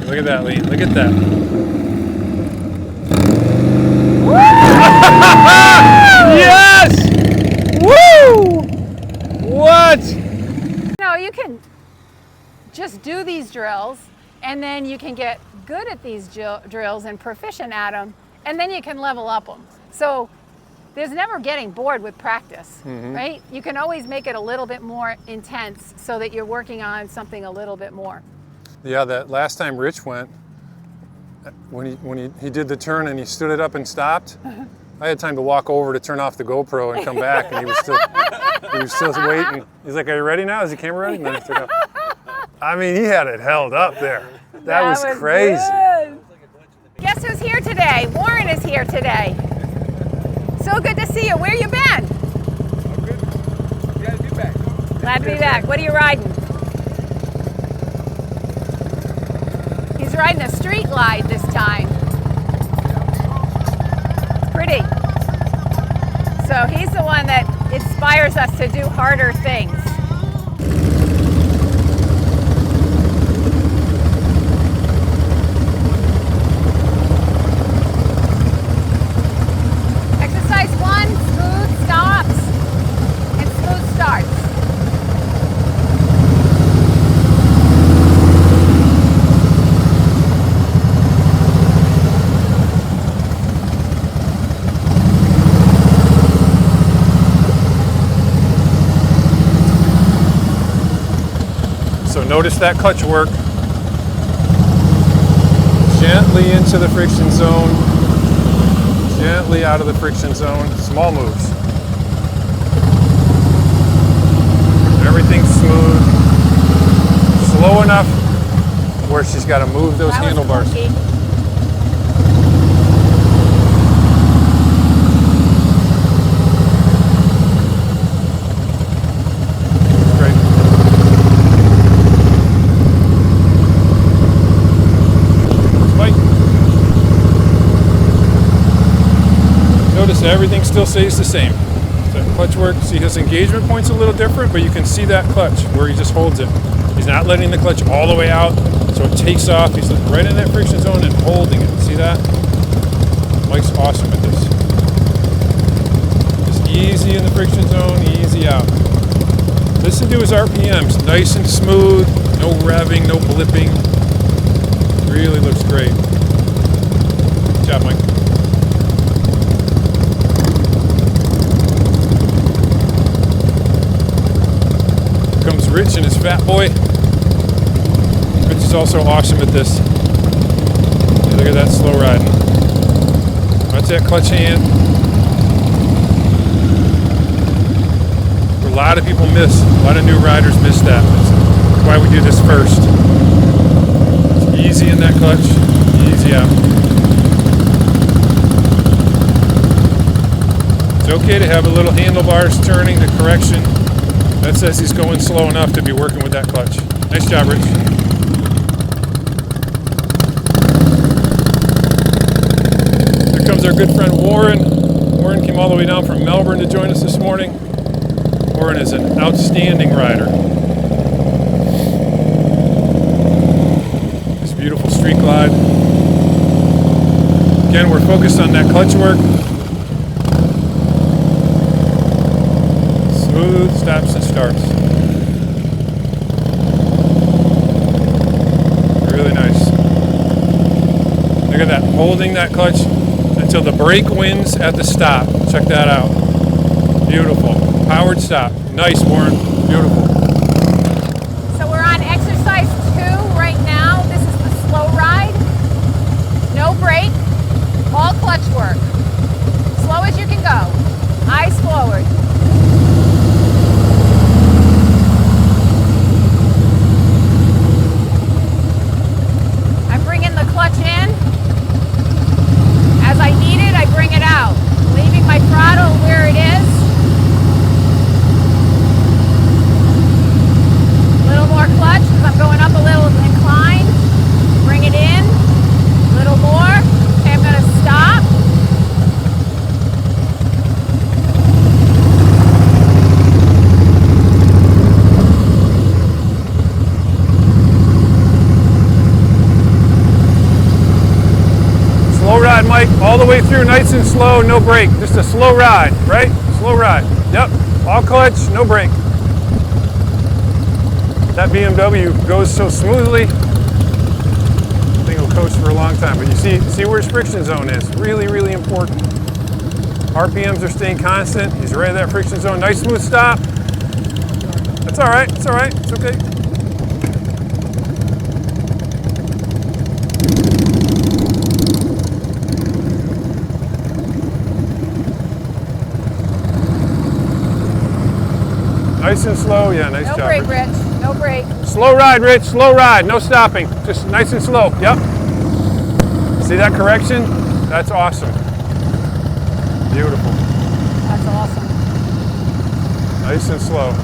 Look at that lean. Look at that. Yes! Woo! What? No, you can just do these drills, and then you can get good at these drills and proficient at them, and then you can level up them. So there's never getting bored with practice, right? You can always make it a little bit more intense so that you're working on something a little bit more. Yeah, that last time Rich went, when he did the turn and he stood it up and stopped, I had time to walk over to turn off the GoPro and come back, and he was still waiting. He's like, "Are you ready now? Is the camera ready?" And then he took off. I mean, he had it held up there. That was crazy. Good. Guess who's here today? Warren is here today. So good to see you. Where you been? I'm good. Glad to be back. Glad to be back. What are you riding? He's riding a Street Glide this time. Pretty. So he's the one that inspires us to do harder things. Exercise 1, smooth stops and smooth starts. So notice that clutch work. Gently into the friction zone. Gently out of the friction zone. Small moves. Everything's smooth. Slow enough where she's got to move those handlebars. Funky. Great. Spike. Notice everything still stays the same. So clutch work, see his engagement point's a little different, but you can see that clutch where he just holds it. He's not letting the clutch all the way out, so it takes off. He's right in that friction zone and holding it. See that? Mike's awesome at this. Just easy in the friction zone, easy out. Listen to his RPMs, nice and smooth, no revving, no blipping. Really looks great. Good job, Mike. Here comes Rich and his fat boy. Rich is also awesome at this. Yeah, look at that slow riding. Watch that clutch hand. A lot of people miss. A lot of new riders miss that. That's why we do this first. It's easy in that clutch, easy out. It's okay to have a little handlebars turning, the correction. That says he's going slow enough to be working with that clutch. Nice job, Rich. Here comes our good friend Warren. Warren came all the way down from Melbourne to join us this morning. Warren is an outstanding rider. This beautiful Street Glide. Again, we're focused on that clutch work. Smooth stops and starts. Really nice. Look at that, holding that clutch until the brake wins at the stop. Check that out. Beautiful. Powered stop. Nice, Warren. Beautiful. So we're on exercise 2 right now. This is the slow ride. No brake, all clutch work. Slow as you can go. Eyes forward. I'm bringing the clutch in. As I need it, I bring it out. Leaving my throttle where it is. All the way through, nice and slow, no brake. Just a slow ride, right? Slow ride. Yep. All clutch, no brake. That BMW goes so smoothly. I think it'll coast for a long time. But you see where his friction zone is. Really, really important. RPMs are staying constant. He's right at that friction zone. Nice smooth stop. That's all right. It's all right. It's okay. Nice and slow, yeah, nice job. No brake, Rich, no brake. Slow ride, Rich, slow ride, no stopping. Just nice and slow, yep. See that correction? That's awesome. Beautiful. That's awesome. Nice and slow.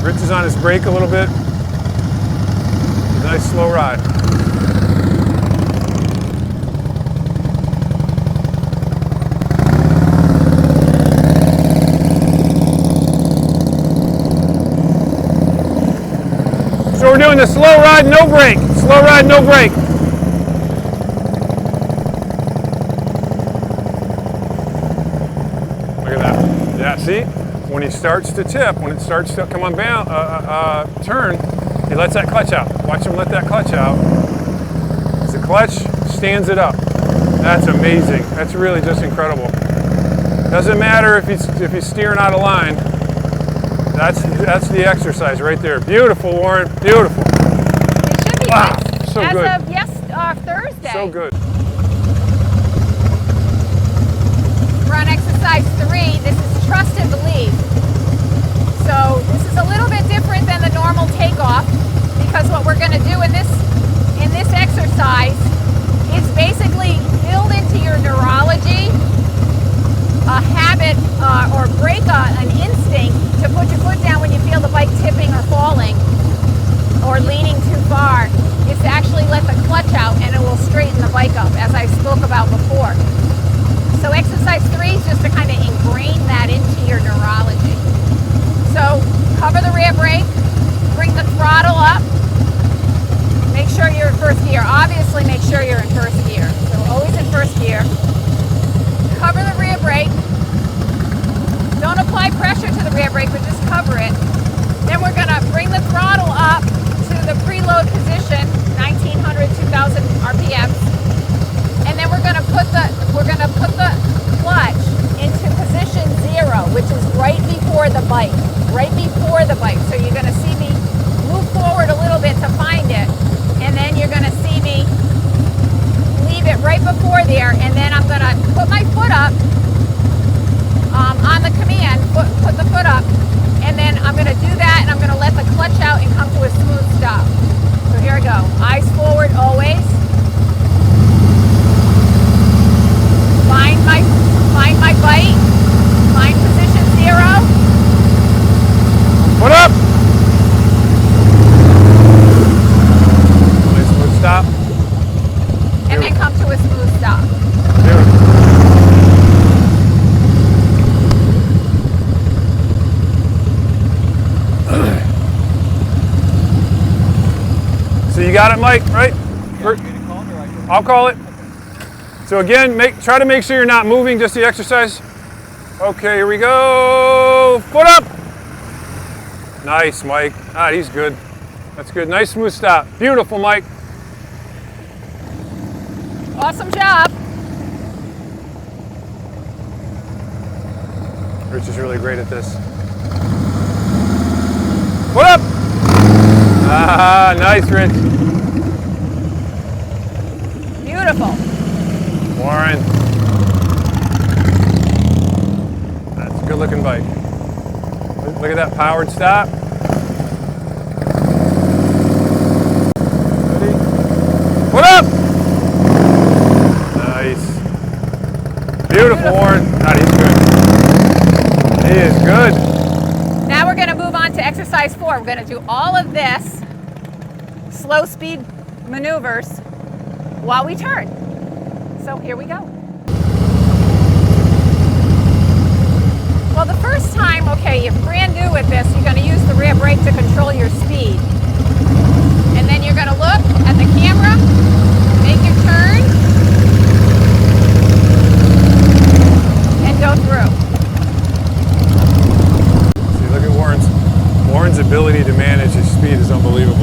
Rich is on his brake a little bit. Nice slow ride. So we're doing the slow ride, no brake. Slow ride, no brake. Look at that. Yeah, see? When he starts to tip, when it starts to come on turn, he lets that clutch out. Watch him let that clutch out. As the clutch stands it up. That's amazing. That's really just incredible. Doesn't matter if he's steering out of line. That's the exercise right there. Beautiful, Warren. Beautiful. It should be Wow, so as good. of Thursday. So good. We're on exercise 3. This is trust and believe. So this is a little bit different than the normal takeoff, because what we're going to do in this exercise is basically build into your neurology a habit or break an instinct to put your foot down when you feel the bike tipping or falling or leaning too far. Is to actually let the clutch out, and it will straighten the bike up, as I spoke about before. So exercise 3 is just to kind of ingrain that into your neurology. So cover the rear brake, bring the throttle up, make sure you're in first gear. Obviously make sure you're in first gear. So always in first gear. Cover the rear brake. Don't apply pressure to the rear brake, but just cover it. Then we're gonna bring the throttle up to the preload position, 1900, 2000 RPMs. And then we're gonna put the clutch into position 0, which is right before the bike. Right before the bike. So you're gonna see me move forward a little bit to find it. And then you're gonna see me leave it right before there, and then I'm gonna put my foot up on the command, put the foot up, and then I'm gonna do that, and I'm gonna let the clutch out and come to a smooth stop. So here I go. Eyes forward always. Find my bite. Find position 0. Foot up. Nice smooth stop. And then come to a smooth stop. Beautiful. So you got it, Mike, right? I'll call it. So again, try to make sure you're not moving, just the exercise. Okay, here we go. Foot up. Nice, Mike. Ah, he's good. That's good. Nice smooth stop. Beautiful, Mike. Awesome job. Rich is really great at this. Foot up. Ah, nice, Rich. Beautiful. Warren. That's a good looking bike. Look at that powered stop. Ready? Foot up! Nice. Beautiful, Warren. God, he's good. He is good. Now we're going to move on to exercise 4. We're going to do all of this slow speed maneuvers while we turn. So here we go. Well, the first time, okay, you're brand new with this, you're going to use the rear brake to control your speed. And then you're going to look at the camera, make your turn,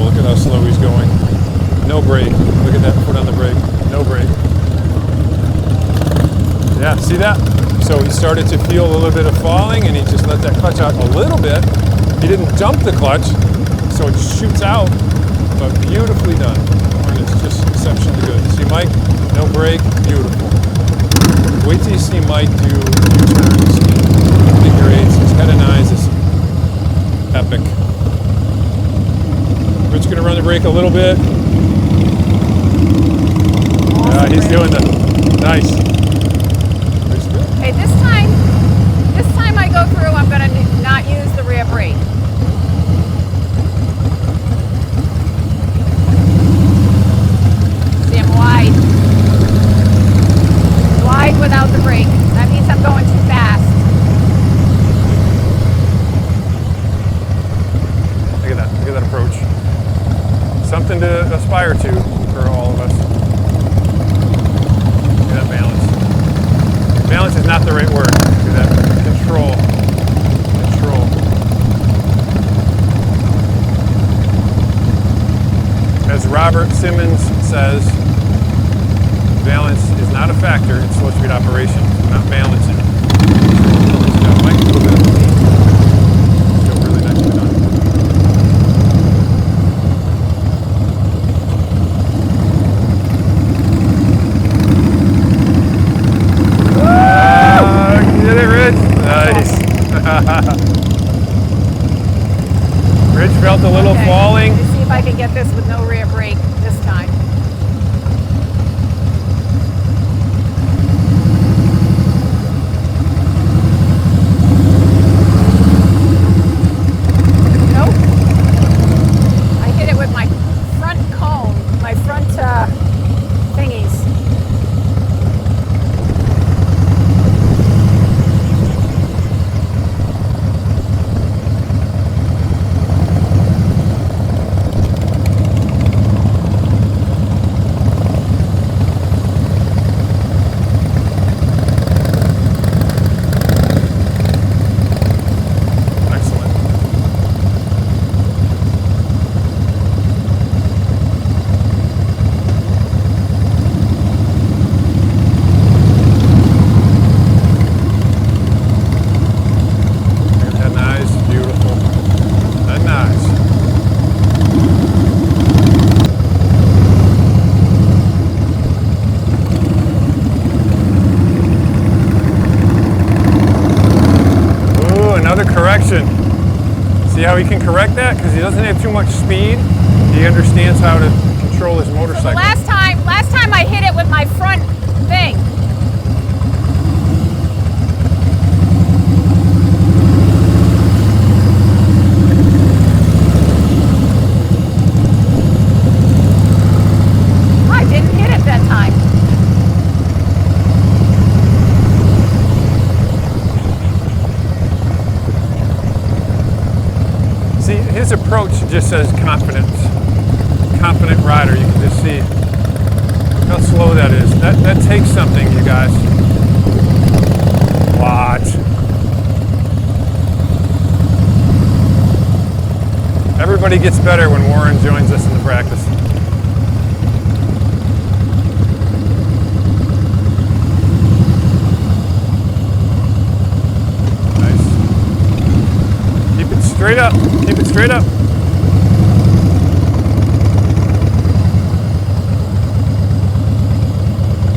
look at how slow he's going. No brake. Look at that foot on the brake. No brake. Yeah, see that? So he started to feel a little bit of falling, and he just let that clutch out a little bit. He didn't dump the clutch, so it shoots out, but beautifully done. And it's just exceptionally good. See Mike? No brake. Beautiful. Wait till you see Mike do U-turns, figure eights. His head and eyes is epic. Rich gonna run the brake a little bit. Yeah, he's doing the nice. Okay, this time I go through, I'm gonna not use the rear brake. See, I'm wide. Wide without the brake. That means I'm going too fast. Look at that approach. Something to aspire to for all of us. Look at that balance. Balance is not the right word. Look at that. Control. Control. As Robert Simmons says, balance is not a factor in slow speed operation. We're not balancing. It's got a little bit of lean. It's got really nicely done. Get it, Rich? Nice. Rich felt a little falling. Let's see if I can get this with no rear brake this time. Nope. I hit it with my front cone, my front thingies. See how he can correct that? Because he doesn't have too much speed. He understands how to control his motorcycle. So last time I hit it with my front thing. I didn't hit it that time. See, his approach just says confidence. Confident rider, you can just see how slow that is. That takes something, you guys. Watch. Everybody gets better when Warren joins us in the practice. Straight up. Keep it straight up.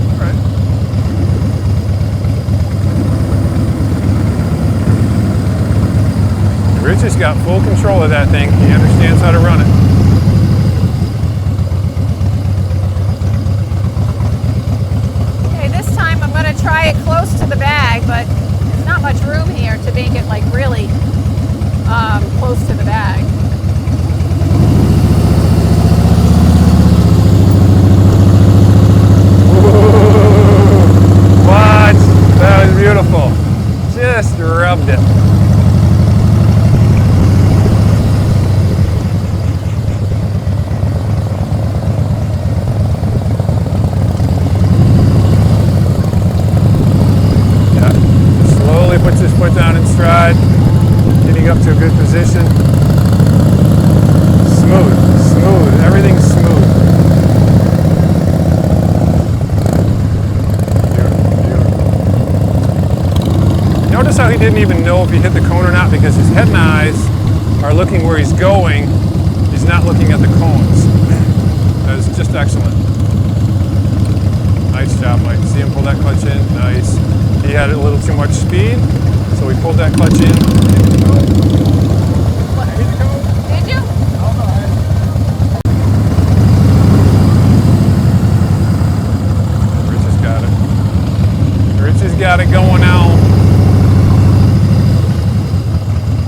All right. Rich has got full control of that thing. He understands how to run it. Okay, this time I'm going to try it close to the bag, but there's not much room here to make it like really close to the bag. What? That was beautiful. Just rubbed it. Yeah. Just slowly puts his foot down in stride. Getting up to a good position. Smooth. didn't even know if he hit the cone or not because his head and eyes are looking where he's going. He's not looking at the cones. That was just excellent. Nice job, Mike. See him pull that clutch in? Nice. He had a little too much speed, so we pulled that clutch in. Did you? Rich has got it. Rich has got it going on.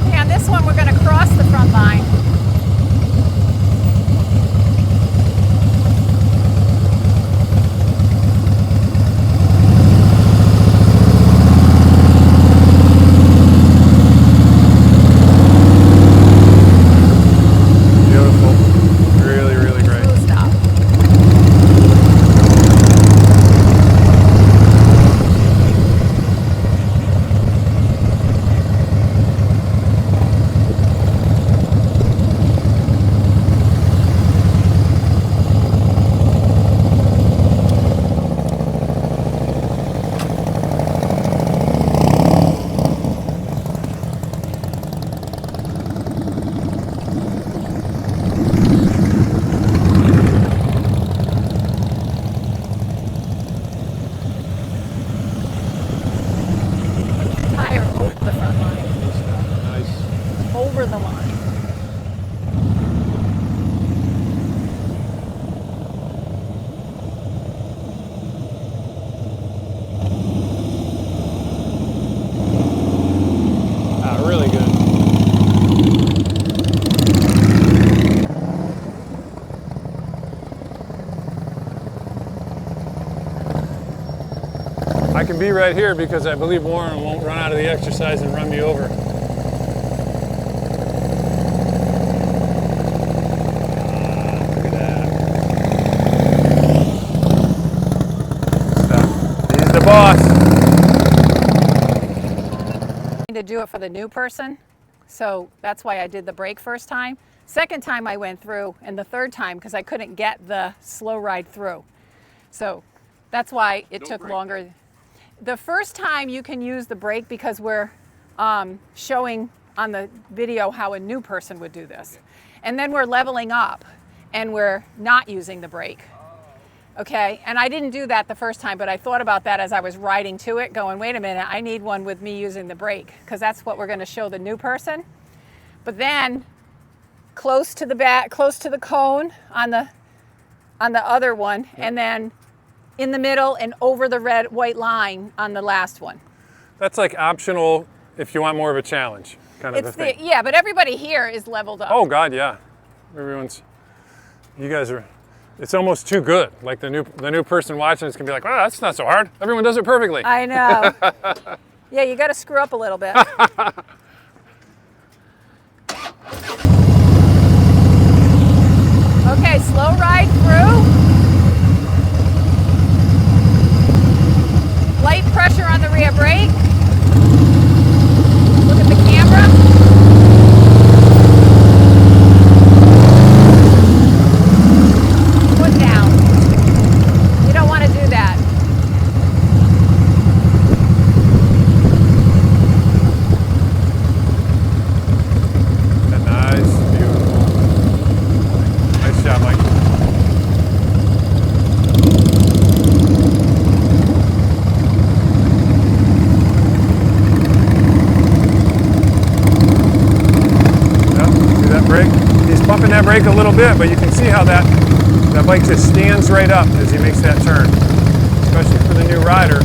Okay, on this one we're going to cross the front line. Over the line. Really good. I can be right here because I believe Warren won't run out of the exercise and run me over. Boss. To do it for the new person, so that's why I did the brake first time. Second time I went through, and the third time because I couldn't get the slow ride through. So that's why it took longer. The first time you can use the brake because we're showing on the video how a new person would do this. And then we're leveling up and we're not using the brake. Okay, and I didn't do that the first time, but I thought about that as I was riding to it, going, wait a minute, I need one with me using the brake, because that's what we're going to show the new person. But then, close to the back, close to the cone on the other one, and then in the middle and over the white line on the last one. That's like optional if you want more of a challenge, kind of a thing. Yeah, but everybody here is leveled up. Oh God, yeah. You guys are. It's almost too good. Like the new person watching is gonna be like, "Wow, that's not so hard. Everyone does it perfectly." I know. Yeah, you got to screw up a little bit. Okay, slow ride through. Light pressure on the rear brake. Look at the camera. Foot down. You don't want to do that. Nice, beautiful. Nice job, Mike. See that brake? He's pumping that brake a little bit, but you can see how that bike just stands right up as he makes that turn. Especially for the new rider.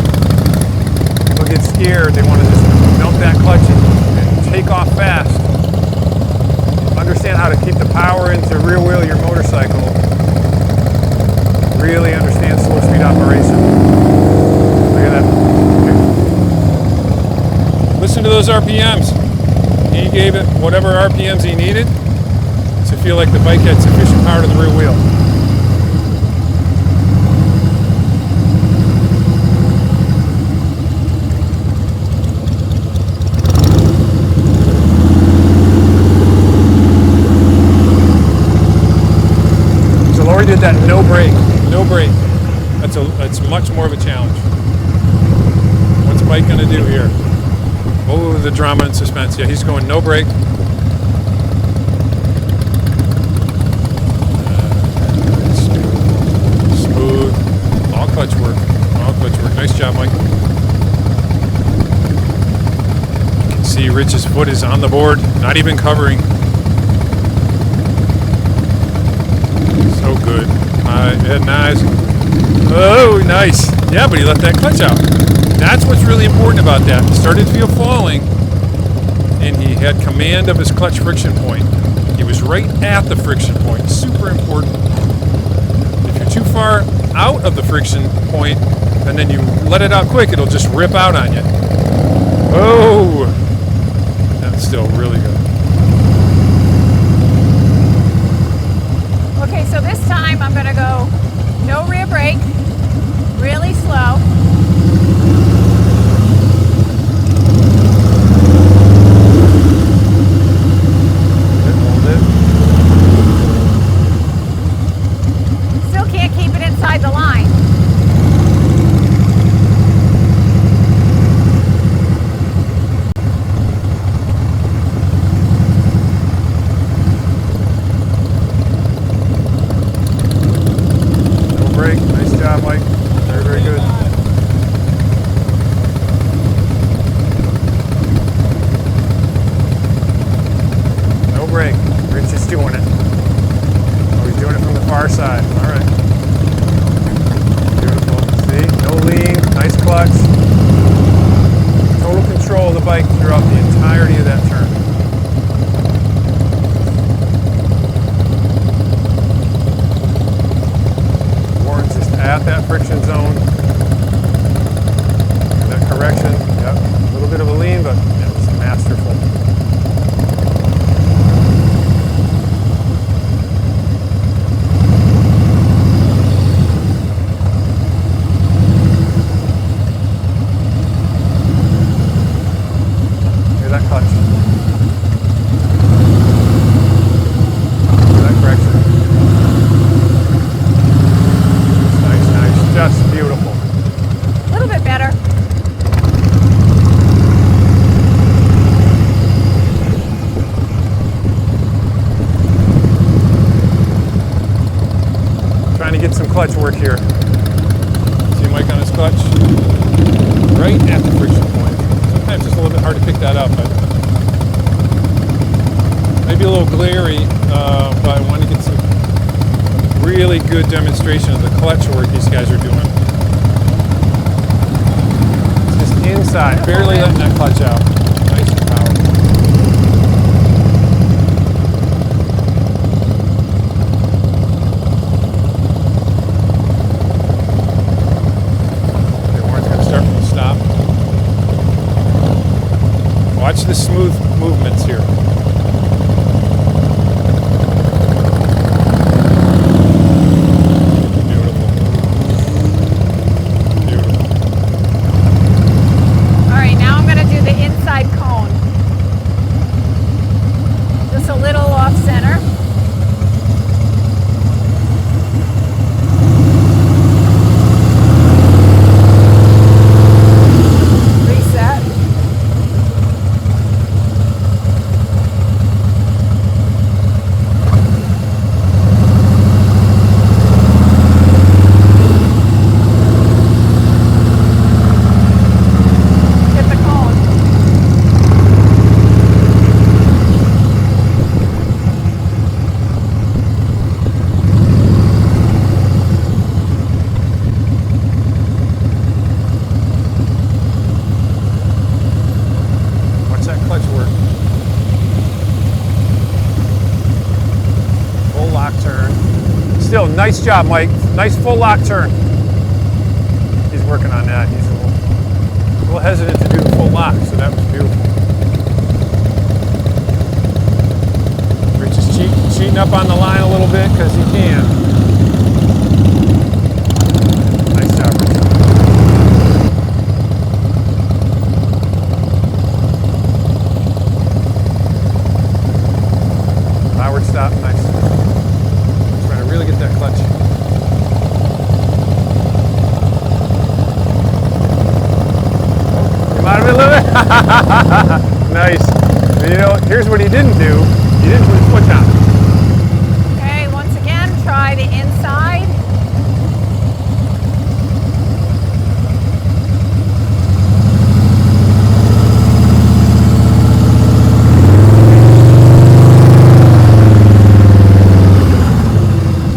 People get scared, they want to just melt that clutch and take off fast. Understand how to keep the power into rear wheel your motorcycle. Really understand slow speed operation. Look at that. Listen to those RPMs. He gave it whatever RPMs he needed to feel like the bike had sufficient power to the rear wheel. Lori did that no brake. That's much more of a challenge. What's the bike gonna do here? Oh, the drama and suspense. Yeah, he's going no brake. Smooth. All clutch work. All clutch work. Nice job, Mike. You can see Rich's foot is on the board, not even covering. So good. Nice. Oh, nice. Yeah, but he let that clutch out. That's what's really important about that. He started to feel falling, and he had command of his clutch friction point. He was right at the friction point. Super important. If you're too far out of the friction point, and then you let it out quick, it'll just rip out on you. Oh! That's still really good. Okay, so this time I'm gonna go no rear brake, really slow. Hold it. Still can't keep it inside the line. No brake. Nice job, Mike. Very, very good. No brake. Rich is doing it. Oh, he's doing it from the far side. All right. Beautiful. See? No lean. Nice clutch. Total control of the bike throughout the entirety of that turn. Warren's just at that friction zone. That correction. Yep. A little bit of a lean, but yeah, it's masterful. Hear that clutch. Hear that correction. Nice, nice. Just beautiful. A little bit better. Trying to get some clutch work here. See Mike on his clutch? Right at the friction point. Sometimes it's a little bit hard to pick that up, but maybe a little glary, but I want to get some really good demonstration of the clutch work these guys are doing. Just inside, barely letting that clutch out. Nice and powerful. Okay, Warren's going to start from the stop. Watch the smooth movements here. Beautiful. Beautiful. All right, now I'm gonna do the inside cone. Just a little off center. Reset. Hit the cone. Watch that clutch work. Full lock turn. Still, nice job, Mike. Nice full lock turn. He's working on that. He's a little hesitant to do the full lock, so that was beautiful. Rich is cheating up on the line a little bit because he can. Nice job, Rich. Powered stop, nice. Trying to really get that clutch. You might have been a little bit. Nice. You know, here's what he didn't do. He didn't put his foot down. Okay, once again, try the inside.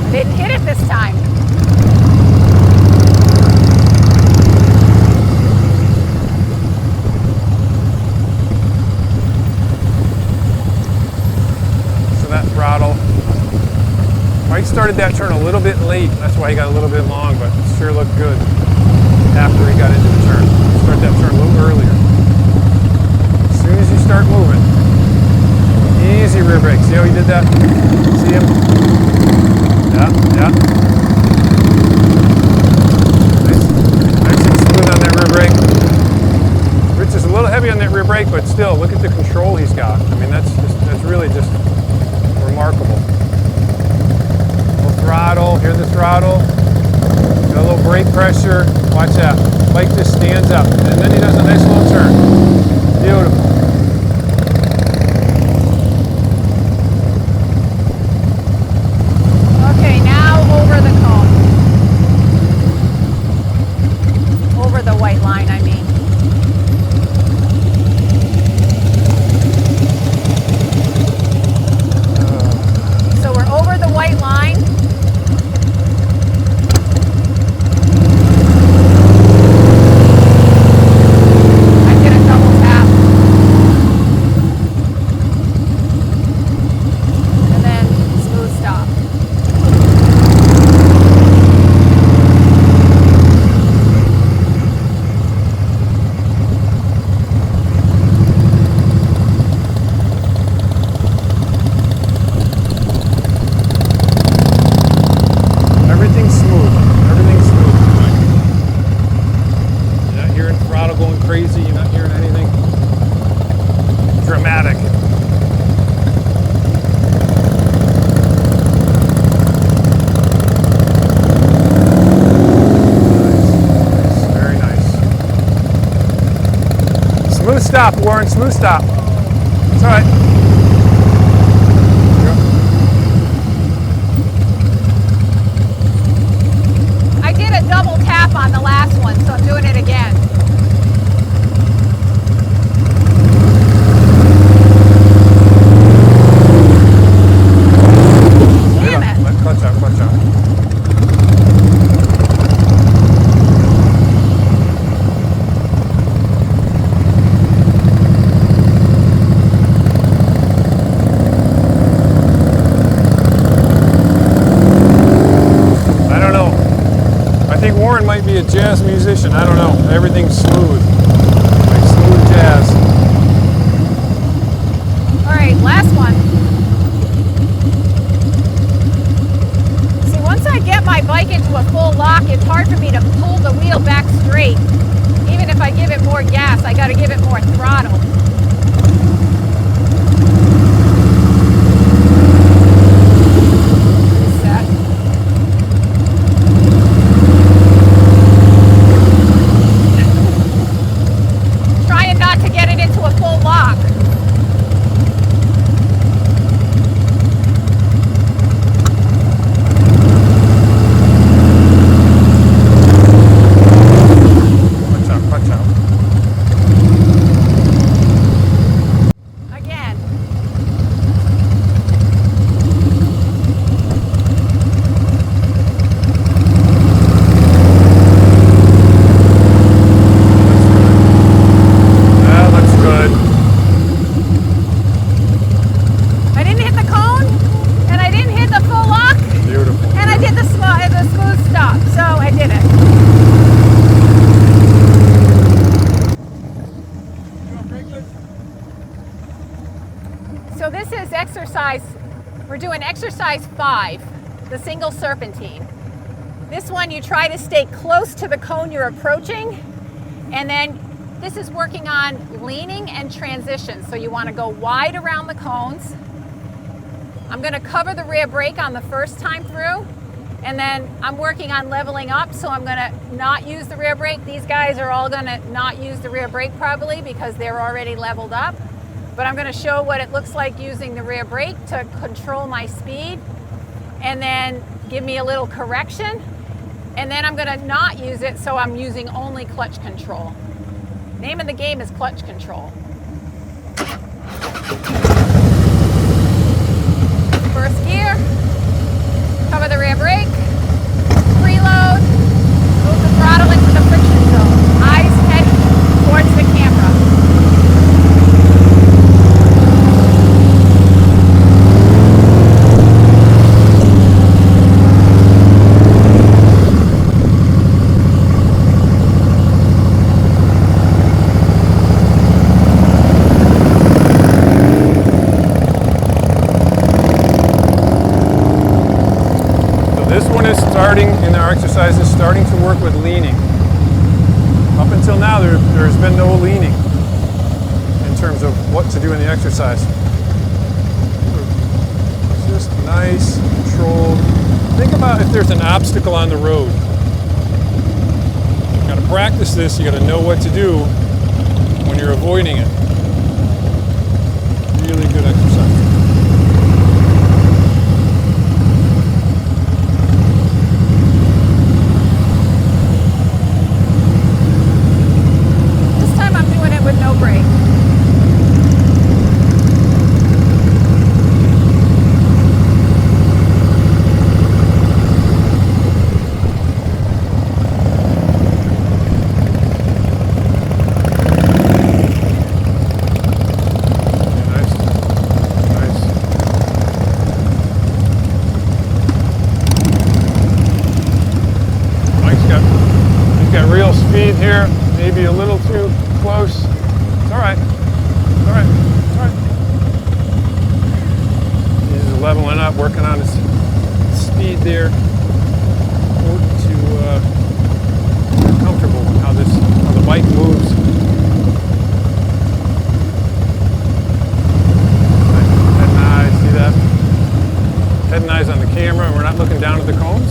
I didn't hit it this time. Throttle. Mike started that turn a little bit late. That's why he got a little bit long, but it sure looked good after he got into the turn. Start that turn a little earlier. As soon as you start moving, easy rear brake. See how he did that? See him? Yeah. Nice and smooth on that rear brake. Rich is a little heavy on that rear brake, but still, look at the control he's got. I mean, that's really just remarkable. Little throttle, hear the throttle. Got a little brake pressure. Watch that. Bike just stands up. And then he does a nice little turn. Beautiful. Okay, now over the cone. Over the white line, I mean. White line. I did a double tap. And then smooth stop. Everything's smooth. You're not hearing throttle going crazy. You're not hearing anything dramatic. Nice. Very nice. Smooth stop, Warren. Smooth stop. It's all right. Double tap on the last one, so I'm doing it again. Damn it. Clutch out. Warren might be a jazz musician. I don't know. Everything's smooth. Like smooth jazz. All right, last one. See, once I get my bike into a full lock, it's hard for me to pull the wheel back straight. Even if I give it more gas, I got to give it more throttle. So this is exercise, we're doing exercise 5, the single serpentine. This one you try to stay close to the cone you're approaching, and then this is working on leaning and transition. So you want to go wide around the cones. I'm going to cover the rear brake on the first time through, And then I'm working on leveling up, so I'm gonna not use the rear brake. These guys are all gonna not use the rear brake probably because they're already leveled up. But I'm gonna show what it looks like using the rear brake to control my speed and then give me a little correction. And then I'm gonna not use it, so I'm using only clutch control. Name of the game is clutch control. First gear, cover the rear brake, preload, move the throttle into the friction zone. Eyes head towards the camera. In our exercises, starting to work with leaning. Up until now, there's been no leaning in terms of what to do in the exercise. Just nice, controlled. Think about if there's an obstacle on the road. You got to practice this. You got to know what to do when you're avoiding it. Really good exercise. Speed here, maybe a little too close. It's all right. It's all right. It's all right. He's leveling up, working on his speed there. Important to get comfortable with how the bike moves. Head and eyes, see that? Head and eyes on the camera, and we're not looking down at the cones.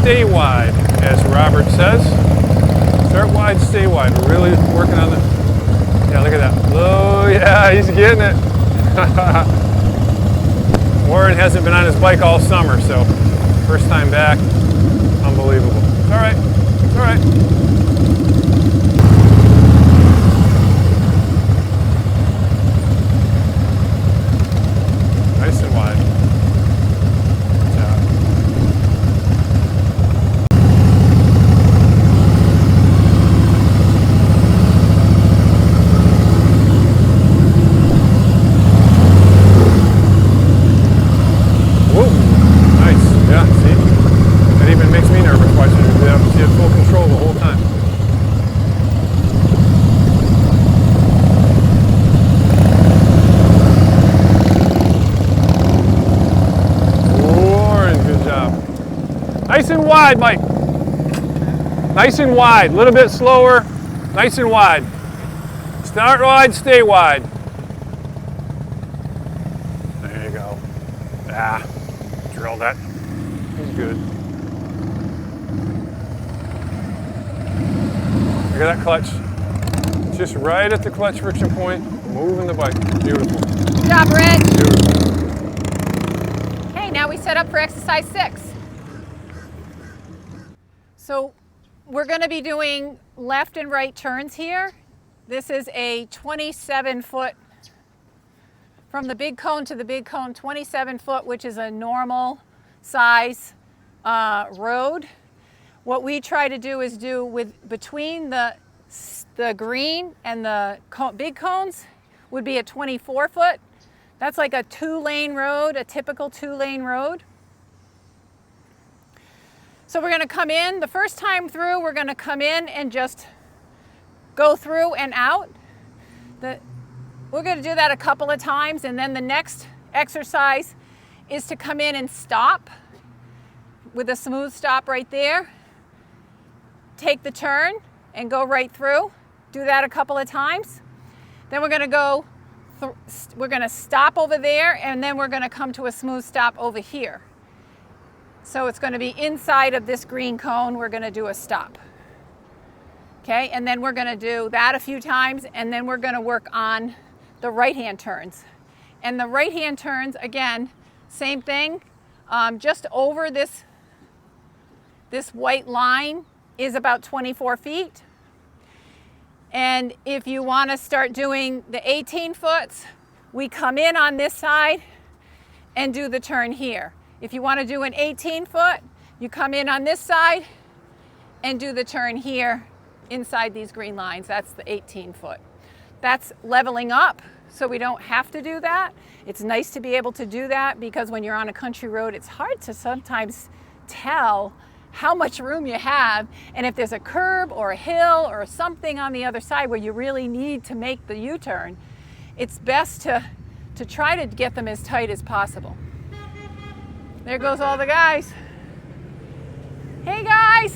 Stay wide, as Robert says. Start wide, stay wide. We're really working on the... Yeah, look at that. Oh, yeah, he's getting it. Warren hasn't been on his bike all summer, so first time back, unbelievable. It's all right. It's all right. Nice and wide. Nice and wide, Mike. Nice and wide. A little bit slower. Nice and wide. Start wide, stay wide. There you go. Ah, drilled that. He's good. Look at that clutch. Just right at the clutch friction point. Moving the bike. Beautiful. Good job, Red. Beautiful. Okay, now we set up for exercise 6. So we're going to be doing left and right turns here. This is a 27-foot, from the big cone to the big cone, 27 foot, which is a normal size road. What we try to do is do between the green and the big cones would be a 24 foot. That's like a 2-lane road, a typical 2-lane road. So we're going to come in, the first time through, we're going to come in and just go through and out. we're going to do that a couple of times, and then the next exercise is to come in and stop with a smooth stop right there. Take the turn and go right through. Do that a couple of times. Then we're going to we're going to stop over there, and then we're going to come to a smooth stop over here. So it's going to be inside of this green cone. We're going to do a stop. Okay, and then we're going to do that a few times, and then we're going to work on the right-hand turns. And the right-hand turns, again, same thing. Just over this white line is about 24 feet. And if you want to start doing the 18 foots, we come in on this side and do the turn here. If you want to do an 18 foot, you come in on this side and do the turn here inside these green lines. That's the 18 foot. That's leveling up, so we don't have to do that. It's nice to be able to do that because when you're on a country road, it's hard to sometimes tell how much room you have, and if there's a curb or a hill or something on the other side where you really need to make the U-turn, it's best to try to get them as tight as possible. There goes all the guys. Hey guys!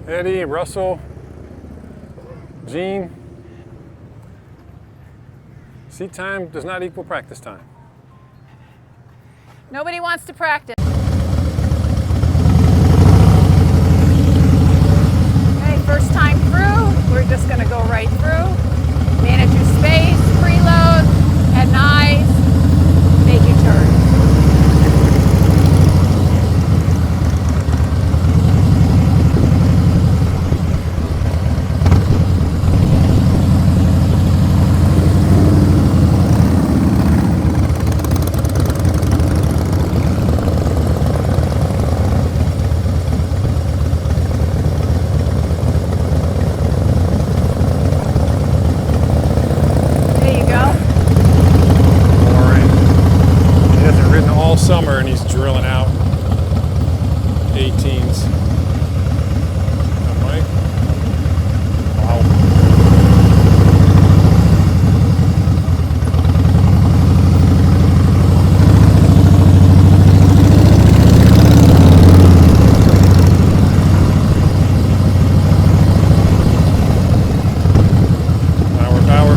Eddie, Russell, Gene. Seat time does not equal practice time. Nobody wants to practice. First time through, we're just going to go right through. Manage your space, preload, head and eyes, make your turn. Summer and he's drilling out 18s. Mike? Wow. Power.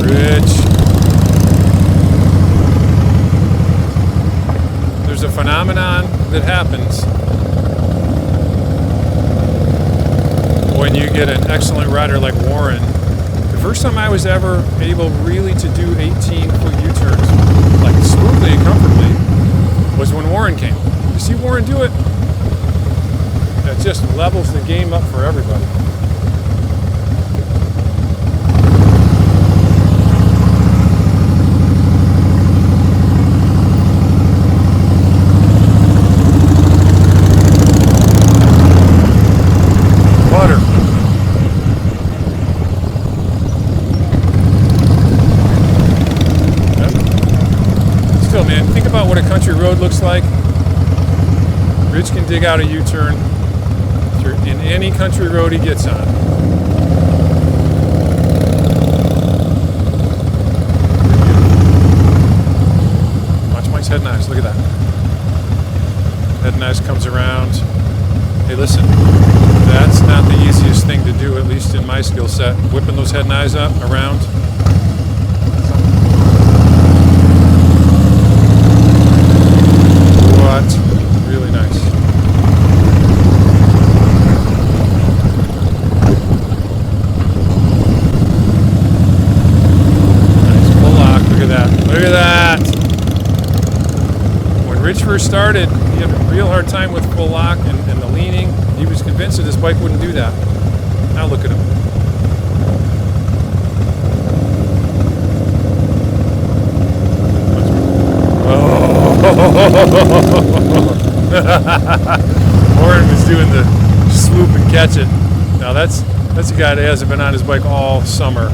Rich. There's a phenomenon that happens when you get an excellent rider like Warren. The first time I was ever able really to do 18-foot U-turns like smoothly and comfortably was when Warren came. You see Warren do it? That just levels the game up for everybody. What a country road looks like. Rich can dig out a U-turn in any country road he gets on. Watch Mike's head knives, look at that. Head knives comes around. Hey listen, that's not the easiest thing to do, at least in my skill set. Whipping those head knives up around. Really nice. Nice pull lock. Look at that. Look at that. When Rich first started, he had a real hard time with full lock and the leaning. He was convinced that his bike wouldn't do that. Now look at him. Warren was doing the swoop and catch it. Now that's a guy that hasn't been on his bike all summer.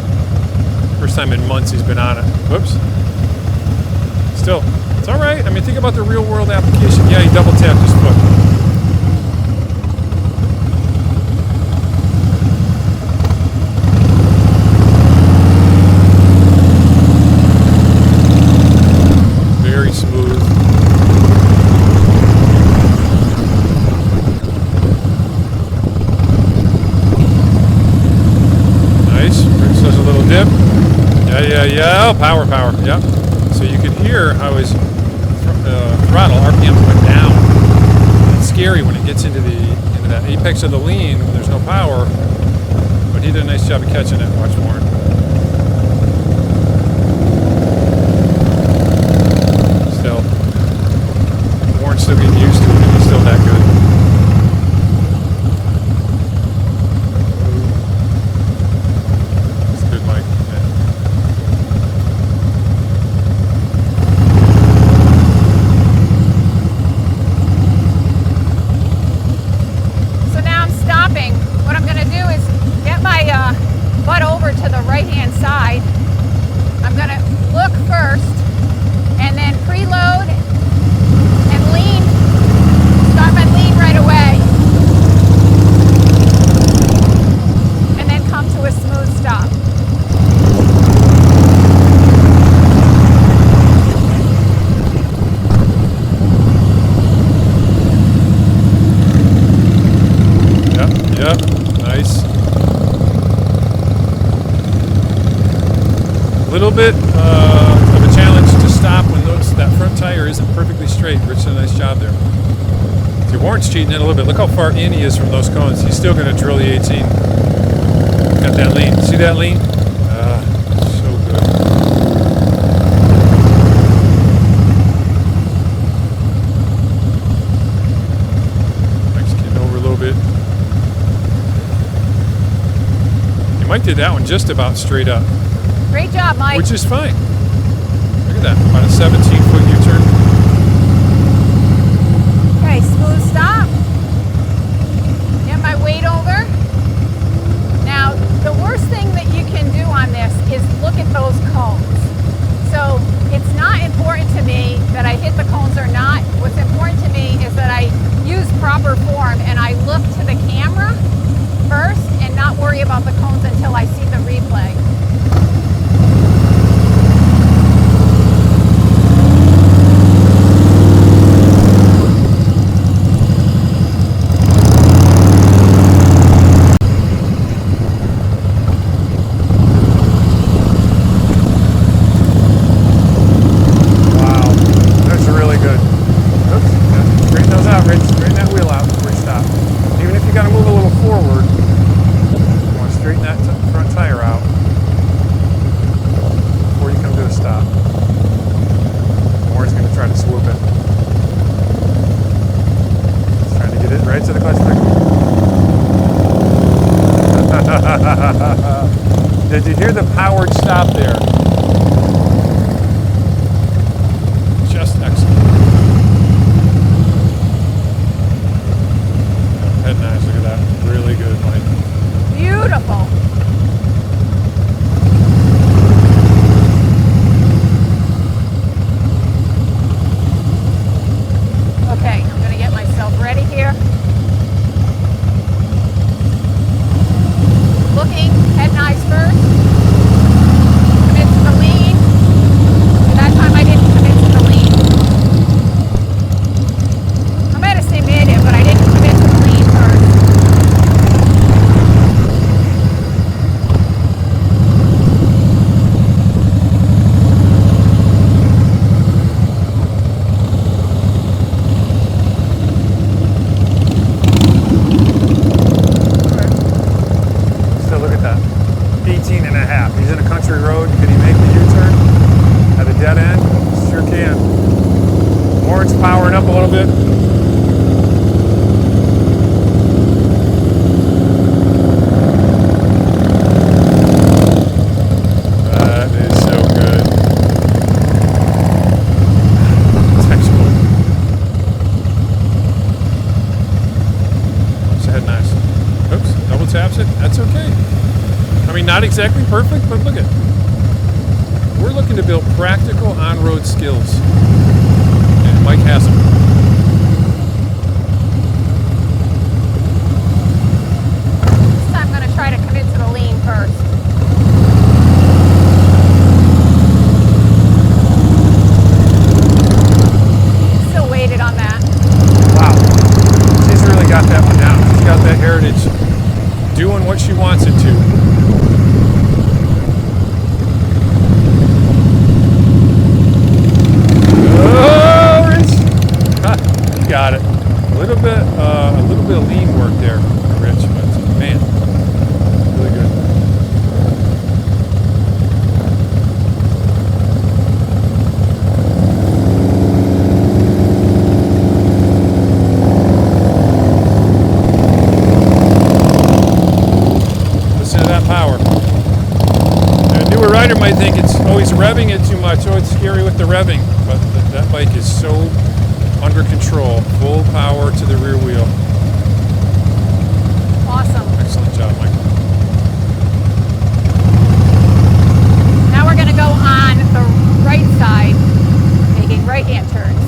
First time in months he's been on it. Whoops. Still, it's all right. I mean, think about the real world application. Yeah, he double tapped his foot. Yeah. Oh, power. Yep. So you could hear how his throttle RPMs went down. It's scary when it gets into that apex of the lean when there's no power. But he did a nice job of catching it. Watch Warren. Warren's still getting used to it, and he's still that good. That's good, Mike. Yeah. So now I'm stopping. What I'm going to do is get my butt over to the right-hand side. I'm going to look first and then preload and lean. Start my lean right away. And then come to a smooth stop. Yep, nice. A little bit of a challenge to stop when that front tire isn't perfectly straight. Rich did a nice job there. See, Warren's cheating in a little bit. Look how far in he is from those cones. He's still going to drill the 18. Got that lean. See that lean? So good. Mike's getting over a little bit. Mike did that one just about straight up. Great job, Mike. Which is fine. Look at that, about a 17-foot U-turn. Okay, smooth stop. Get my weight over. Now, the worst thing that you can do on this is look at those cones. So it's not important to me that I hit the cones or not. What's important to me is that I use proper form and I look to the camera first and not worry about the cones until I see the replay. Did you hear the powered stop there? Just excellent. Head nice, look at that. Really good, Mike. Beautiful. Okay, I'm going to get myself ready here. Looking, head nice first. Commit to the lean. And that time I didn't commit to the lean. I might have submitted it, but I didn't commit to the lean first. He's in a country road. Can he make the U-turn at a dead end? Sure can. Warren's powering up a little bit. That is so good. Textbook. Just head nice. Oops, double taps it. That's okay. I mean, not exactly perfect, but look at it. We're looking to build practical on-road skills. And Mike has them. This time I'm going to try to commit to the lean first. Still weighted on that. Wow. She's really got that one down. She's got that heritage doing what she wants it to. he's revving it too much. Oh, it's scary with the revving. But that bike is so under control. Full power to the rear wheel. Awesome. Excellent job, Michael. Now we're going to go on the right side, making right-hand turns.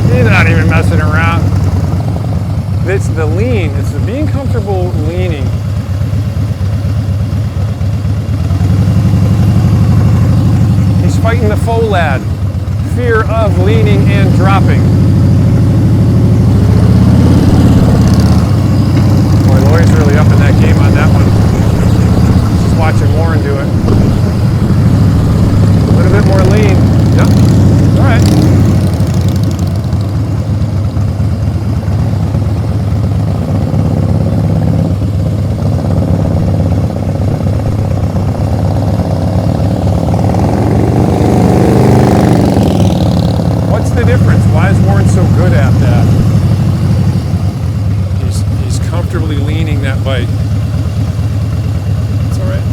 He's not even messing around. It's the lean. It's the being comfortable leaning. He's fighting the faux lad. Fear of leaning and dropping. Boy, Lloyd's really up in that game on that one. Just watching Warren do it. A little bit more lean. Yep. All right. What's the difference? Why is Warren so good at that? He's comfortably leaning that bike. It's all right.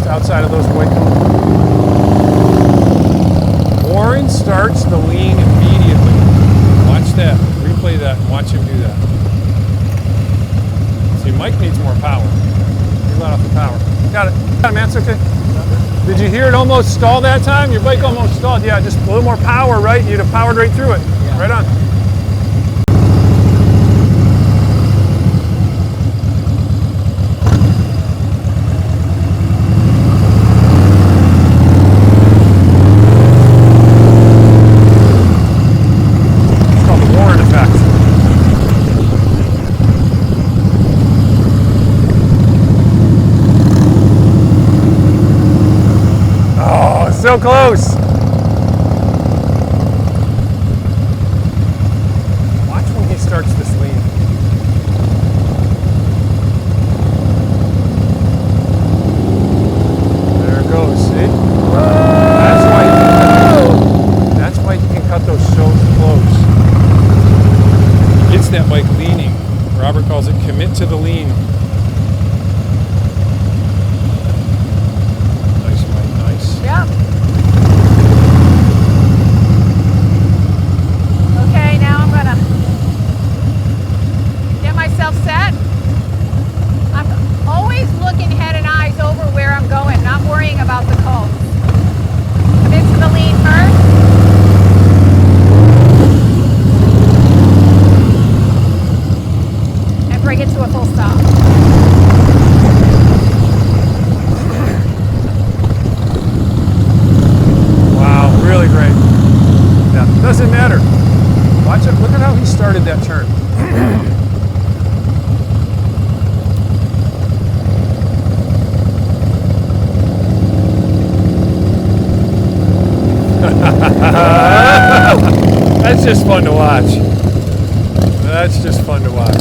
Outside of those white cones. Warren starts the lean immediately. Watch that. Replay that and watch him do that. See, Mike needs more power. He let off the power. Got it. Got it, man. It's okay. Did you hear it almost stall that time? Your bike almost stalled. Yeah, just a little more power, right? You'd have powered right through it. Yeah. Right on. So close. Watch when he starts this lean. There it goes, see? That's why you can cut those so close. Gets that bike leaning. Robert calls it commit to the lean. Nice, Mike, nice. Yep. Set. I'm always looking head and eyes over where I'm going, not worrying about the cones. Come into the lean first. And bring it to a full stop. Wow, really great. Yeah, doesn't matter. Watch it. Look at how he started that turn. That's just fun to watch. That's just fun to watch.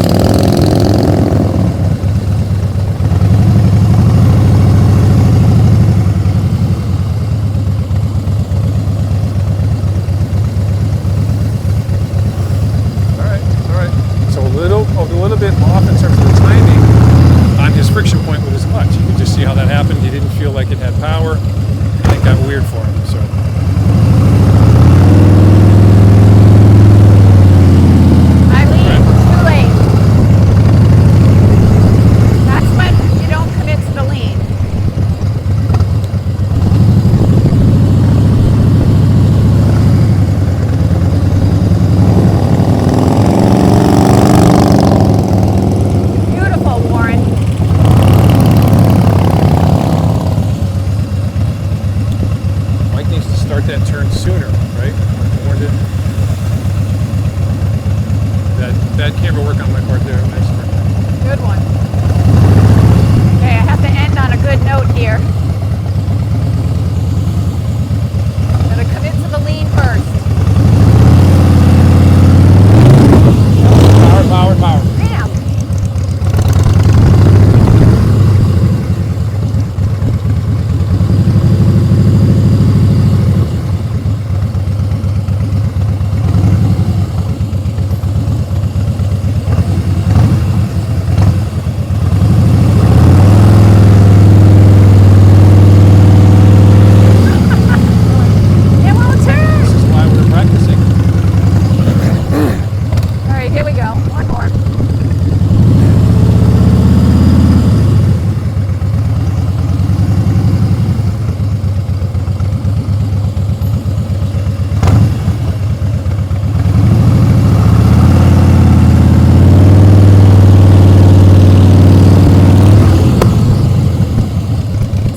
winter, right? Warned it. That camera work on my part there. Nice one. Good one. Okay, I have to end on a good note here. Gotta commit to the lean first. Power. Damn. It won't turn. This is why we're practicing. All right, here we go. One more.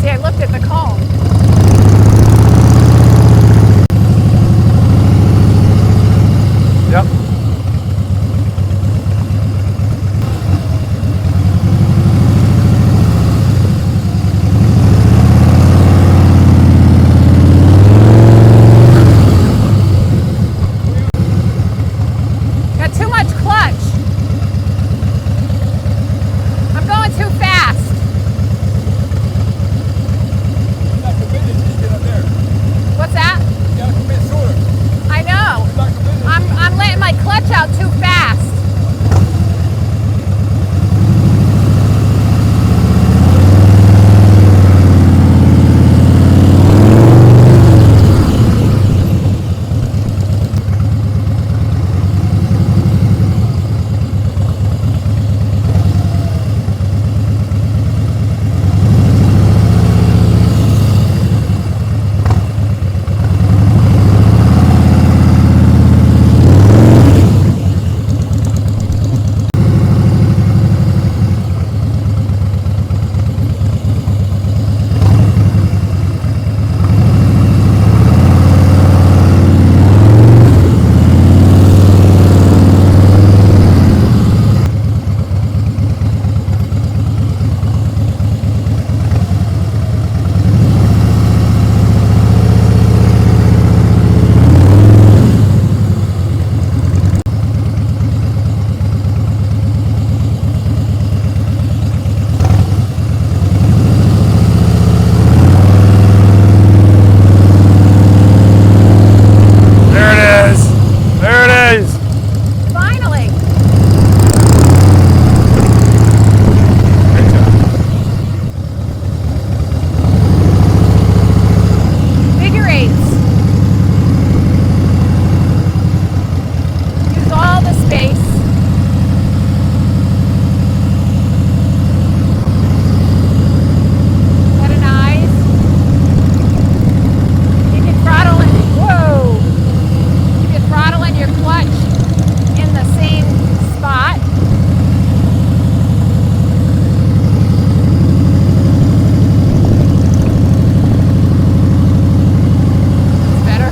See, I looked at the cone. Yep. Got too much clutch. I'm going too fast. Not committed. Just get up there. What's that? You gotta commit sooner. I know. You're not committed. I'm letting my clutch out too fast. Finally. Figure eights. Use all the space. Head and eyes. Keep your throttle and whoa. Keep your throttle and your clutch in the same spot. It's better.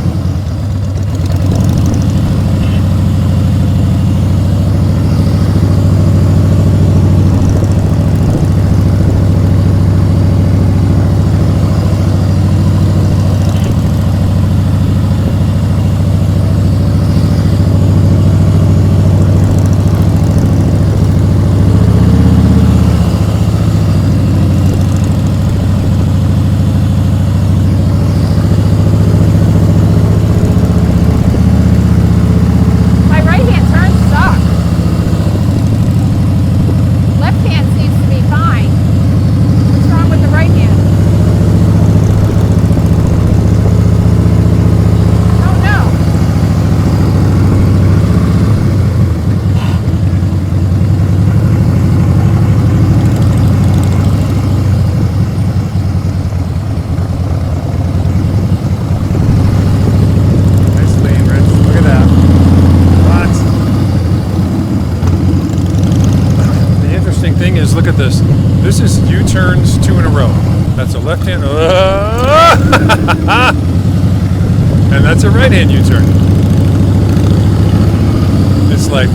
My right hand turns suck. Left hand seems to be fine. What's wrong with the right hand? Oh no. Nice lean, Rich. Look at that. Lots. The interesting thing is, look at this. This is U-turns 2 in a row. That's a left hand. And that's a right-hand U-turn. It's like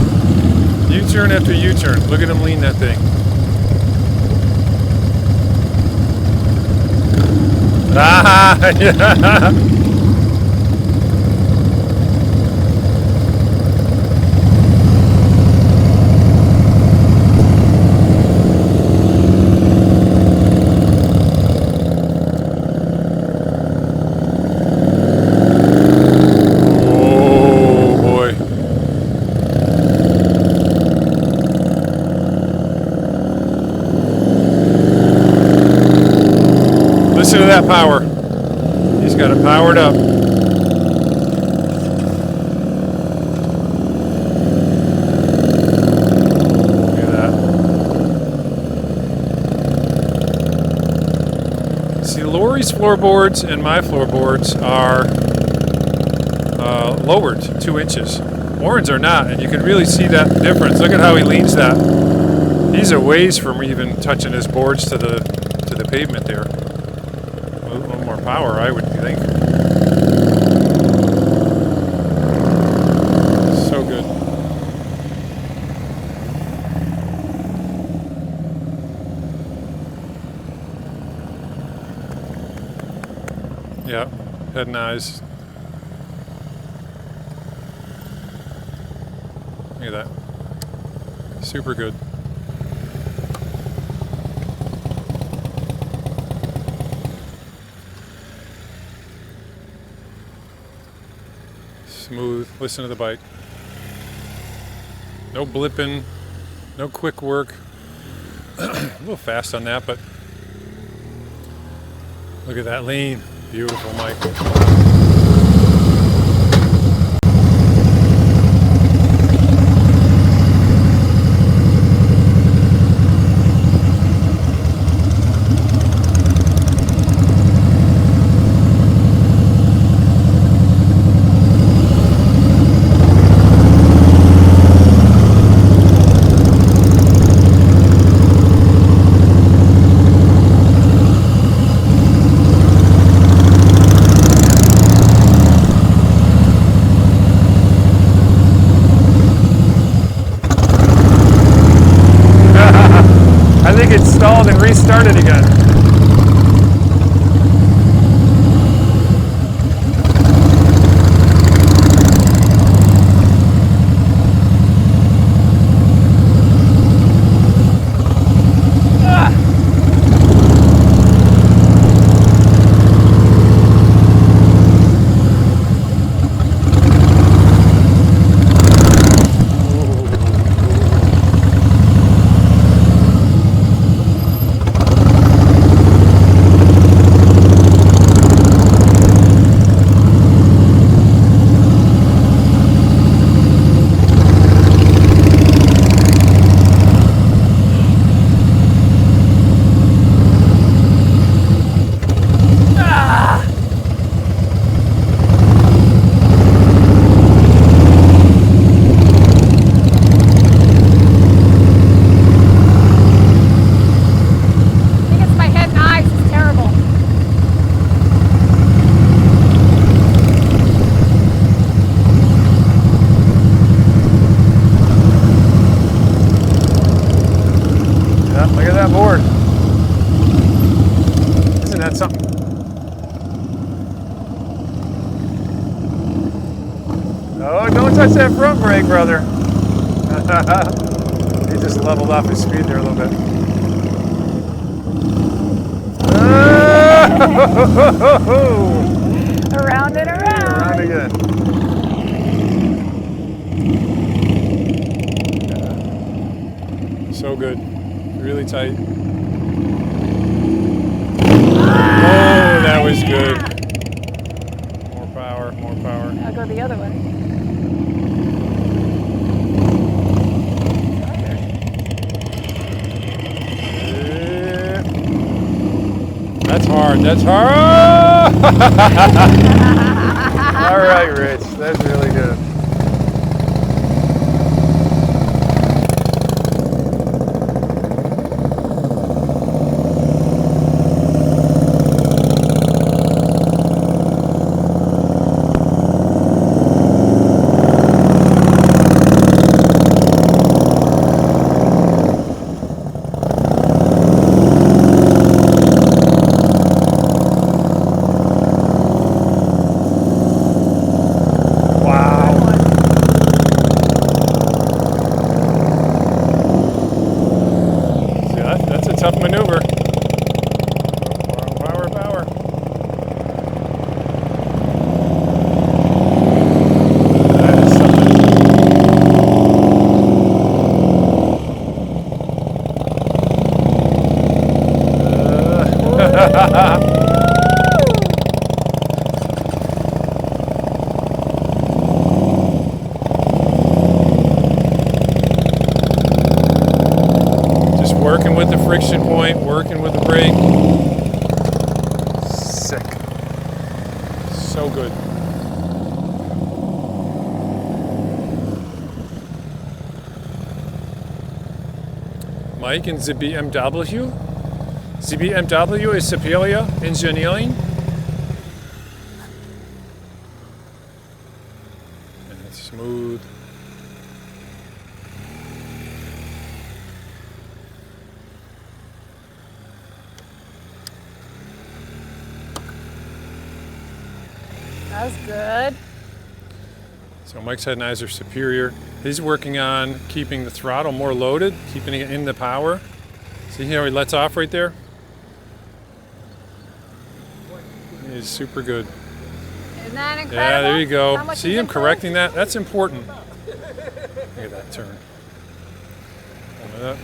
U-turn after U-turn. Look at him lean that thing. Ah, yeah. Listen to that power. He's got it powered up. Look at that. See, Lori's floorboards and my floorboards are lowered 2 inches. Warren's are not, and you can really see that difference. Look at how he leans that. He's a ways from even touching his boards to the pavement there. A little more power, I would think. So good. Yeah, head and eyes. Look at that. Super good. Smooth. Listen to the bike. No blipping, no quick work. A little fast on that, but look at that lean. Beautiful, Mike. Stalled and restarted again. Something. Oh, don't touch that front brake, brother. He just leveled off his speed there a little bit. Oh! Around and around. Around again. So good. Really tight. Oh, that was good. More power, more power. I'll go the other way. That's hard, that's hard. All right, Rich, that's really good. Working with the friction point, working with the brake. Sick. So good. Mike in the BMW. The BMW is superior engineering. And it's smooth. That was good. So Mike's head and eyes are superior. He's working on keeping the throttle more loaded, keeping it in the power. See how he lets off right there? He's super good. Isn't that incredible? Yeah, there you How go. much See he's him improved? correcting that? That's important. Look at that turn. Hold it up.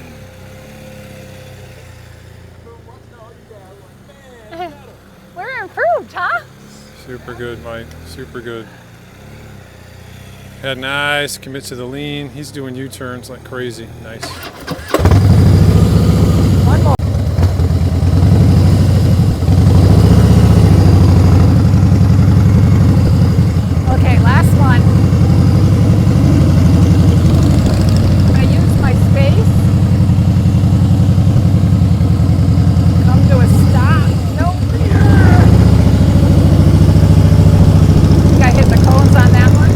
We're improved, huh? Super good, Mike. Super good. Head and eyes, commit to the lean. He's doing U-turns like crazy. Nice. One more. Okay, last one. I'm gonna use my space. Come to a stop. Nope. Think I hit the cones on that one.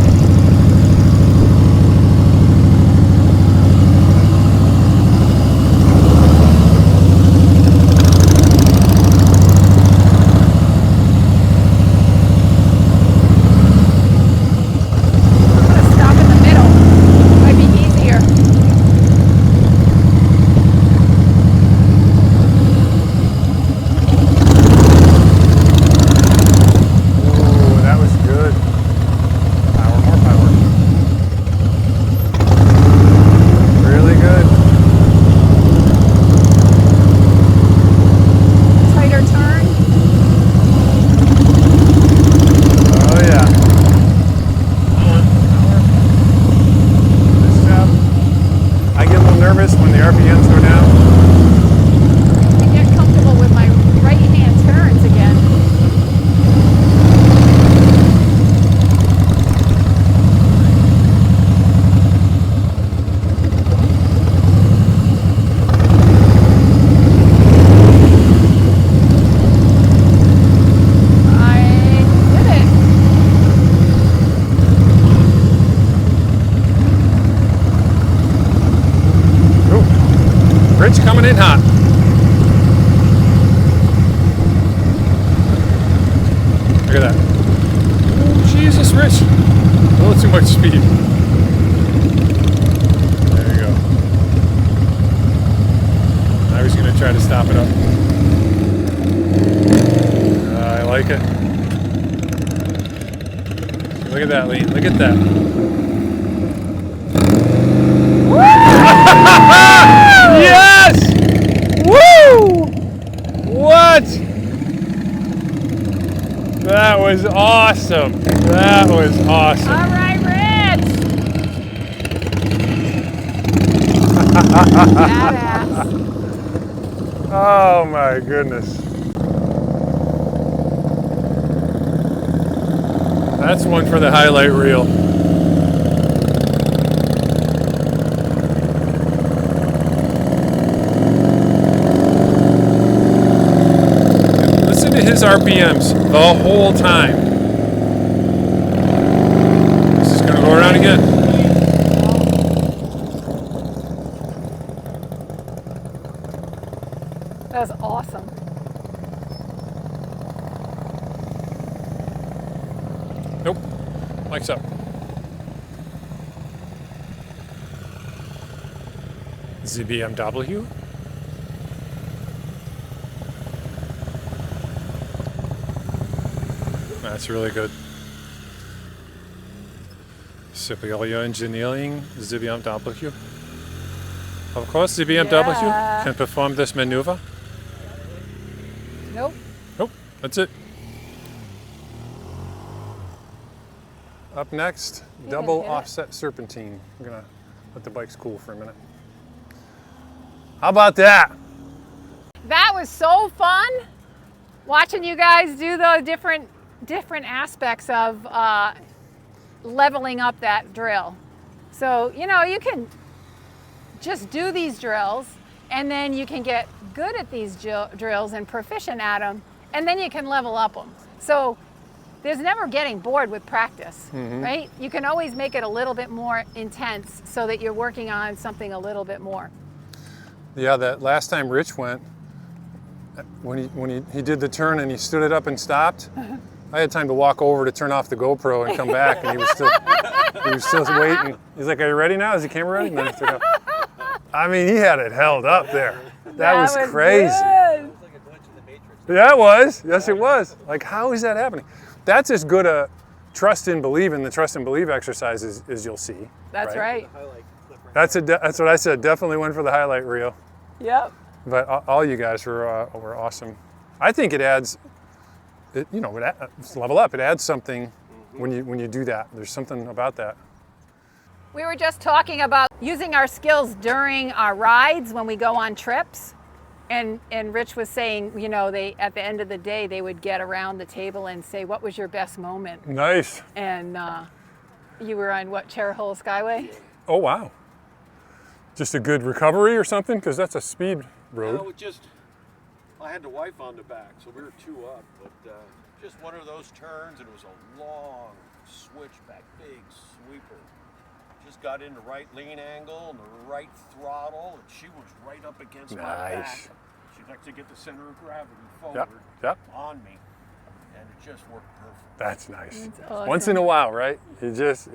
Stop in the middle. Might be easier. Ooh, that was good. Power, more power. Really good. Tighter turn. Oh yeah. Nice job. I get a little nervous when the RPMs go down. And get comfortable with my right hand turns again. I did it. Ooh. Rich coming in hot. Look at that. Oh, Jesus, Rich. A little too much speed. There you go. Now he's going to try to stop it up. I like it. Look at that lean. Look at that. Yes! Woo! What? That was awesome. That was awesome. All right, Rich. Badass. Oh my goodness. That's one for the highlight reel. Listen to his RPMs the whole time. This is going to go around again. That was awesome. Nope. Mike's up. The BMW. That's really good. Superior engineering, the BMW. Of course, the BMW Yeah. can perform this maneuver. Nope. Nope, that's it. Up next, double hit it. offset serpentine. I'm gonna let the bikes cool for a minute. How about that? That was so fun watching you guys do the different aspects of leveling up that drill. So, you know, you can just do these drills and then you can get good at these drills and proficient at them, and then you can level up them. So there's never getting bored with practice, right? You can always make it a little bit more intense so that you're working on something a little bit more. Yeah, that last time Rich went, when he did the turn and he stood it up and stopped, I had time to walk over to turn off the GoPro and come back, and he was still waiting. He's like, "Are you ready now? Is the camera ready?" And then he took off. I mean, he had it held up there. That was crazy. Good. Yeah, it was. Yes, it was. Like, how is that happening? That's as good a trust and believe in the trust and believe exercise as you'll see. That's right. That's what I said. Definitely went for the highlight reel. Yep. But all you guys were awesome. I think it adds, level up. It adds something when you do that. There's something about that. We were just talking about using our skills during our rides when we go on trips. And Rich was saying, you know, at the end of the day, they would get around the table and say, "What was your best moment?" Nice. And you were on what, Cherry-Hole Skyway? Oh, wow. Just a good recovery or something? Because that's a speed road. No, I had the wife on the back, so we were two up, but just one of those turns, and it was a long switchback, big sweeper. Just got in the right lean angle and the right throttle, and she was right up against my back. She'd actually get the center of gravity forward on me, and it just worked perfect. That's nice. That's awesome. Once in a while, right? It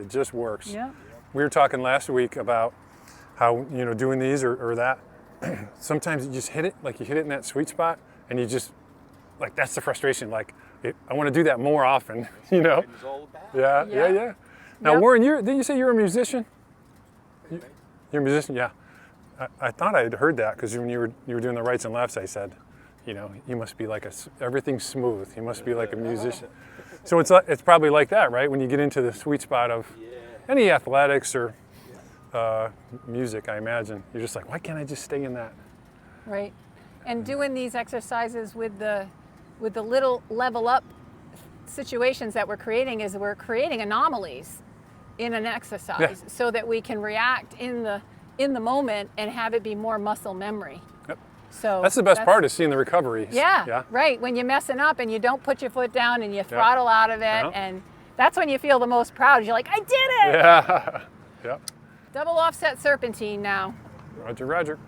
just works. Yeah. We were talking last week about how, you know, doing these or that, sometimes you just hit it, like you hit it in that sweet spot, and you just, like, that's the frustration. Like, I want to do that more often, you know? It's all about. Yeah. Now, Yep. Warren, didn't you say you're a musician? You're a musician, yeah. I thought I had heard that because when you were doing the rights and lefts, I said, you know, you must be like everything's smooth. You must be like a musician. So it's probably like that, right? When you get into the sweet spot of any athletics or music, I imagine you're just like, why can't I just stay in that? Right. And doing these exercises with the little level up situations that we're creating is we're creating anomalies in an exercise so that we can react in the moment and have it be more muscle memory. Yep. So That's the best part, is seeing the recovery. Yeah, right. When you're messing up and you don't put your foot down and you throttle out of it, and that's when you feel the most proud. You're like, I did it! Yeah. Yeah. Double offset serpentine now. Roger, roger.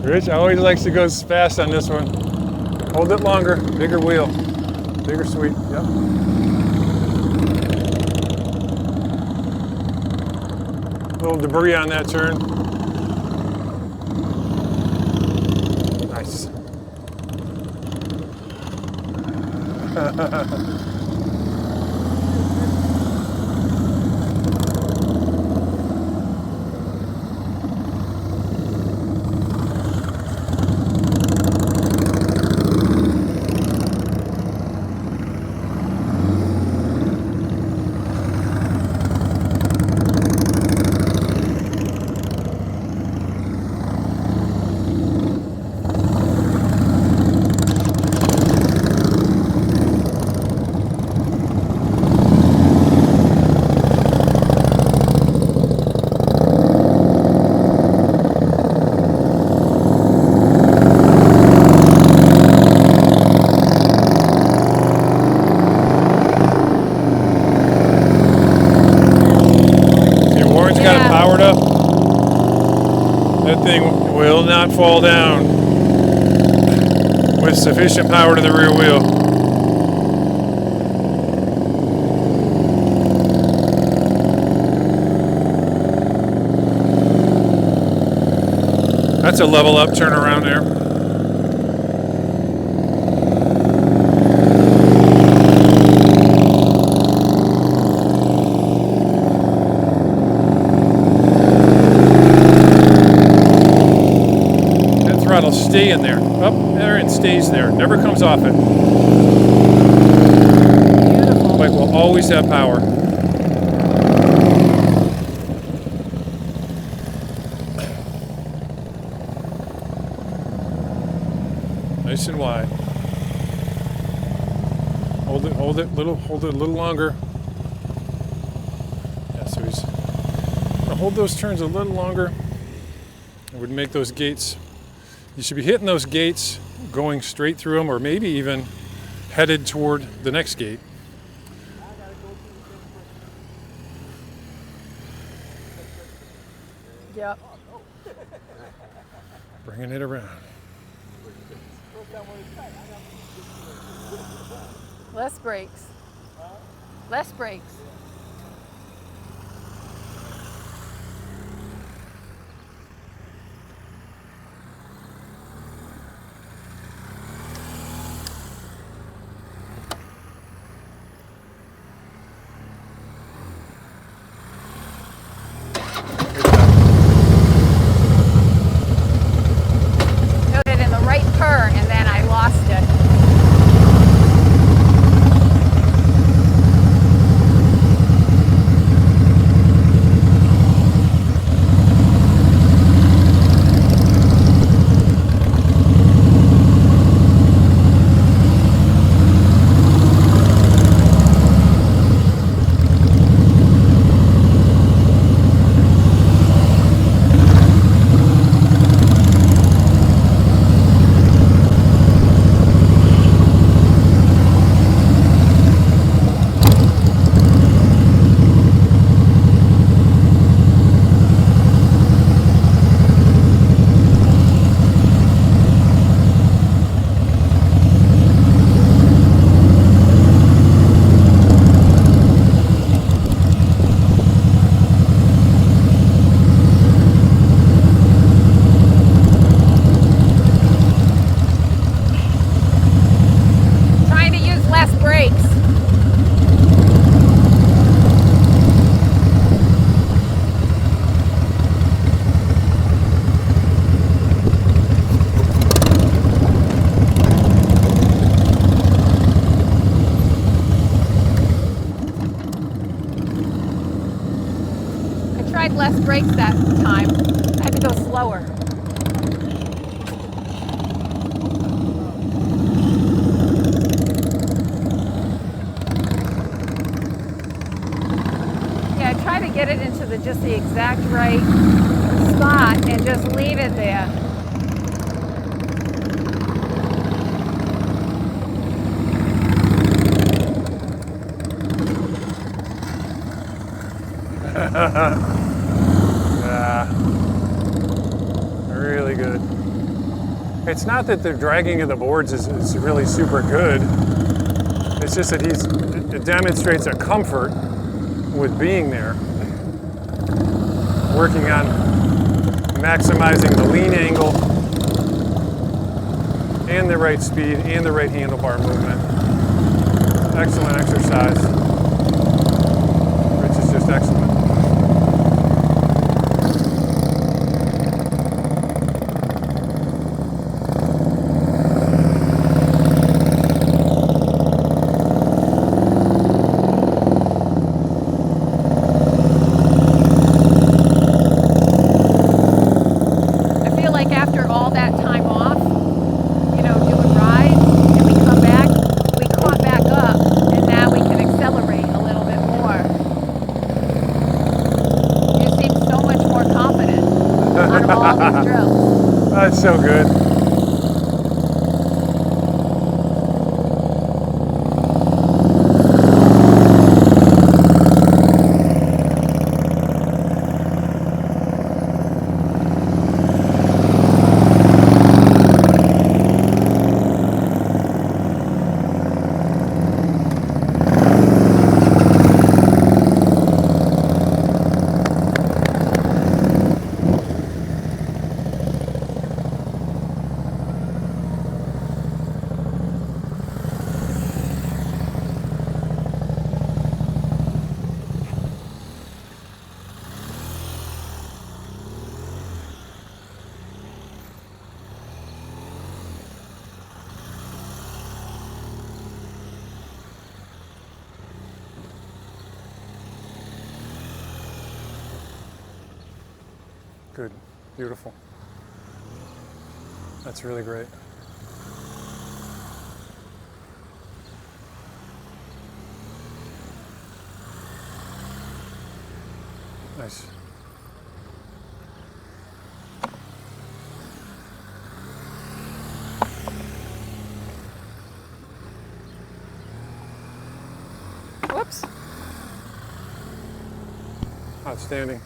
Rich always likes to go fast on this one. Hold it longer, bigger wheel, bigger sweep, yep. Little debris on that turn. Nice. That thing will not fall down with sufficient power to the rear wheel. That's a level up turnaround there. That throttle stay in there. Up there and stays there. Never comes off it. Beautiful. Bike will always have power. Nice and wide. Hold it a little longer. Yeah, so he's gonna hold those turns a little longer. It would make those gates. You should be hitting those gates, going straight through them, or maybe even headed toward the next gate. Yep. Bringing it around. Less brakes. Less brakes. Put it in the right turn and then I lost it. tried less brakes that time. I had to go slower. Yeah, I try to get it into just the exact right spot and just leave it there. Yeah, really good. It's not that the dragging of the boards is really super good. It's just that it demonstrates a comfort with being there, working on maximizing the lean angle and the right speed and the right handlebar movement. Excellent exercise. Rich is just excellent. That's so good. Good. Beautiful. That's really great. Nice. Whoops. Outstanding.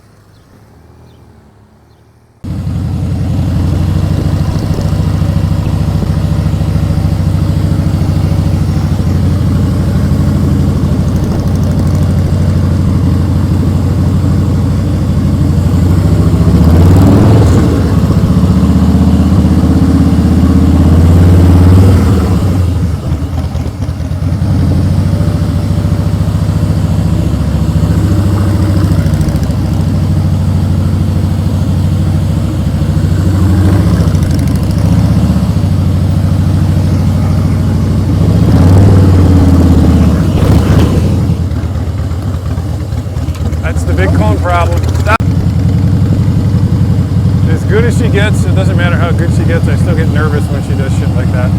Problem. Stop. As good as she gets, it doesn't matter how good she gets, I still get nervous when she does shit like that.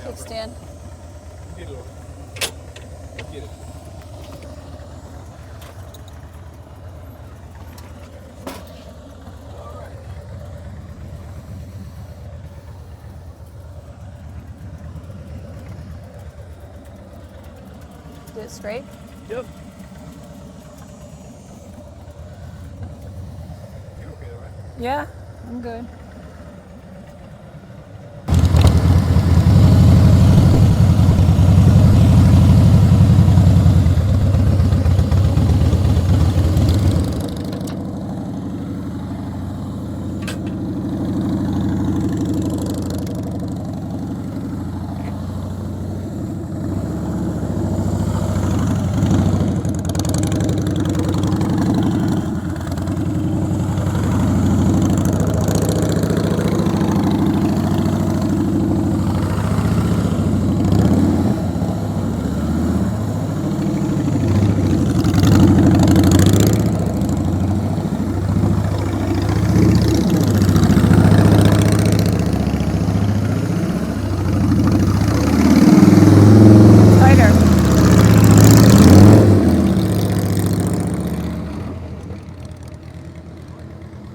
Kickstand. Get it over. Get it. Do it straight. Yep. You okay, all right? Yeah, I'm good.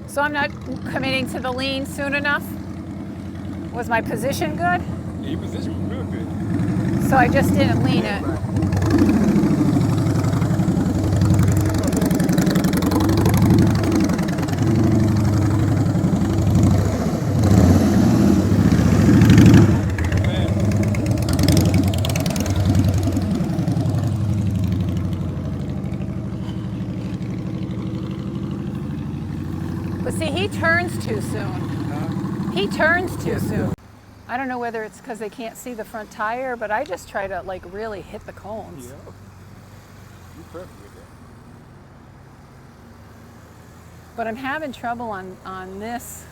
So I'm not committing to the lean soon enough? Was my position good? Yeah, your position was real good. So I just didn't lean it. But see, he turns too soon. He turns too soon. I don't know whether it's because they can't see the front tire, but I just try to like really hit the cones. Yeah. You're perfect with that. But I'm having trouble on this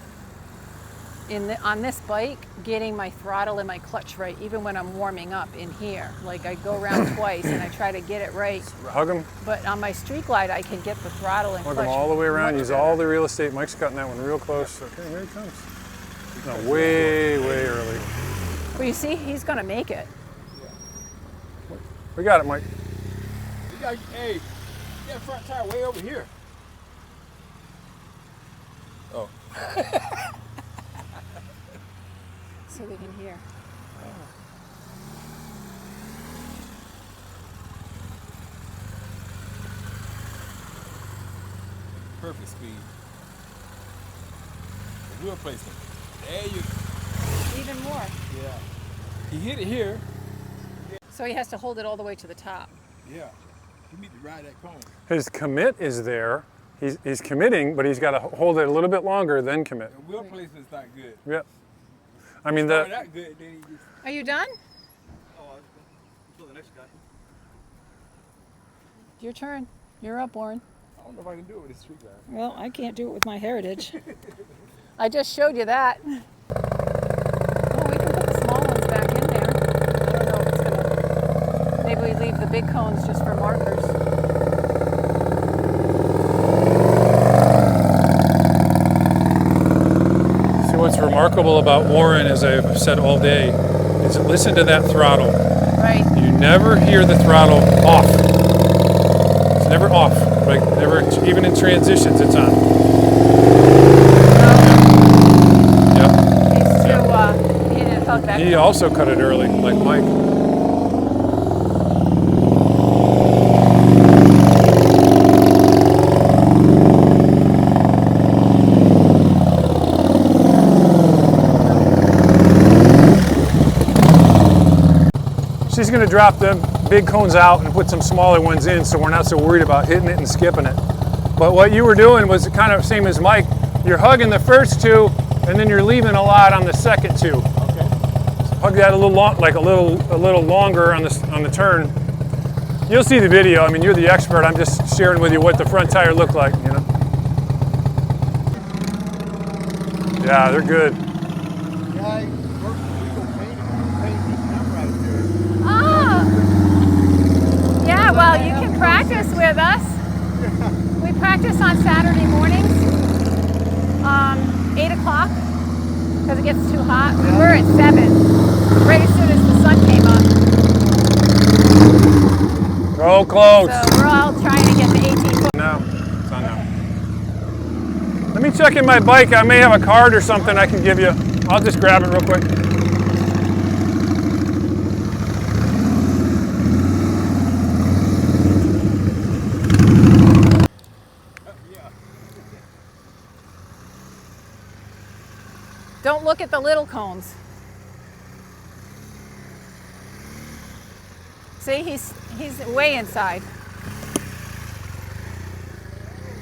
on this bike getting my throttle and my clutch right, even when I'm warming up in here. Like I go around twice and I try to get it right. Hug them. But on my street glide, I can get the throttle and Hug clutch them all the way around. much Use better. all the real estate. Mike's cutting that one real close. Okay, here he comes. No, way early. Well, you see, he's gonna make it. We got it, Mike. You got, hey, you got front tire way over here. Oh. So they can hear. Perfect speed. The wheel placement. There you Even more. Yeah. He hit it here. So he has to hold it all the way to the top. Yeah. You need to ride that cone. His commit is there. He's committing, but he's got to hold it a little bit longer, then commit. The wheel placement's not good. Yep. I mean, Not that good, then he just. Are you done? Oh, I was until the next guy. Your turn. You're up, Warren. I don't know if I can do it with this street guy. Well, I can't do it with my heritage. I just showed you that. Oh, we can put the small ones back in there. I don't know if it's gonna. Maybe we leave the big cones just for markers. See, what's remarkable about Warren, as I've said all day, is listen to that throttle. Right. You never hear the throttle off. It's never off. Like never, even in transitions, it's on. Yep. He's too. He didn't hook that. He also cut it early, like Mike. She's going to drop them big cones out and put some smaller ones in, so we're not so worried about hitting it and skipping it. But what you were doing was kind of same as Mike. You're hugging the first two, and then you're leaving a lot on the second two. Okay. Hug that a little long, like a little longer on the turn. You'll see the video. I mean, you're the expert. I'm just sharing with you what the front tire looked like. You know. Yeah, they're good. Yeah, I worked with legal painting this number right there. Oh. Yeah. Well, you can practice with us. We practice on Saturday mornings, 8 o'clock, because it gets too hot. We were at 7, right as soon as the sun came up. Oh, close. So we're all trying to get the 18 foot. Now, it's on now. Let me check in my bike. I may have a card or something I can give you. I'll just grab it real quick. Don't look at the little cones. See, he's way inside.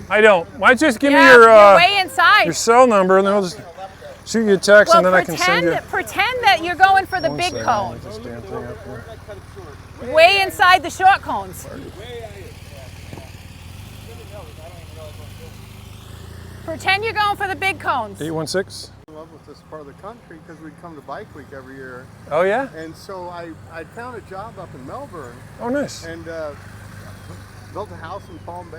I don't. Why don't you just give me Yeah, your you're way inside. your cell number, and then I'll just shoot you a text, Well, and then I can send you. pretend that you're going for the One big second, cone. let me just damn thing up here. Way inside the short cones. Pretend you're going for the big cones. 816. In love with this part of the country because we'd come to Bike Week every year, Oh yeah. and so I found a job up in Melbourne Oh nice. and built a house in Palm Bay.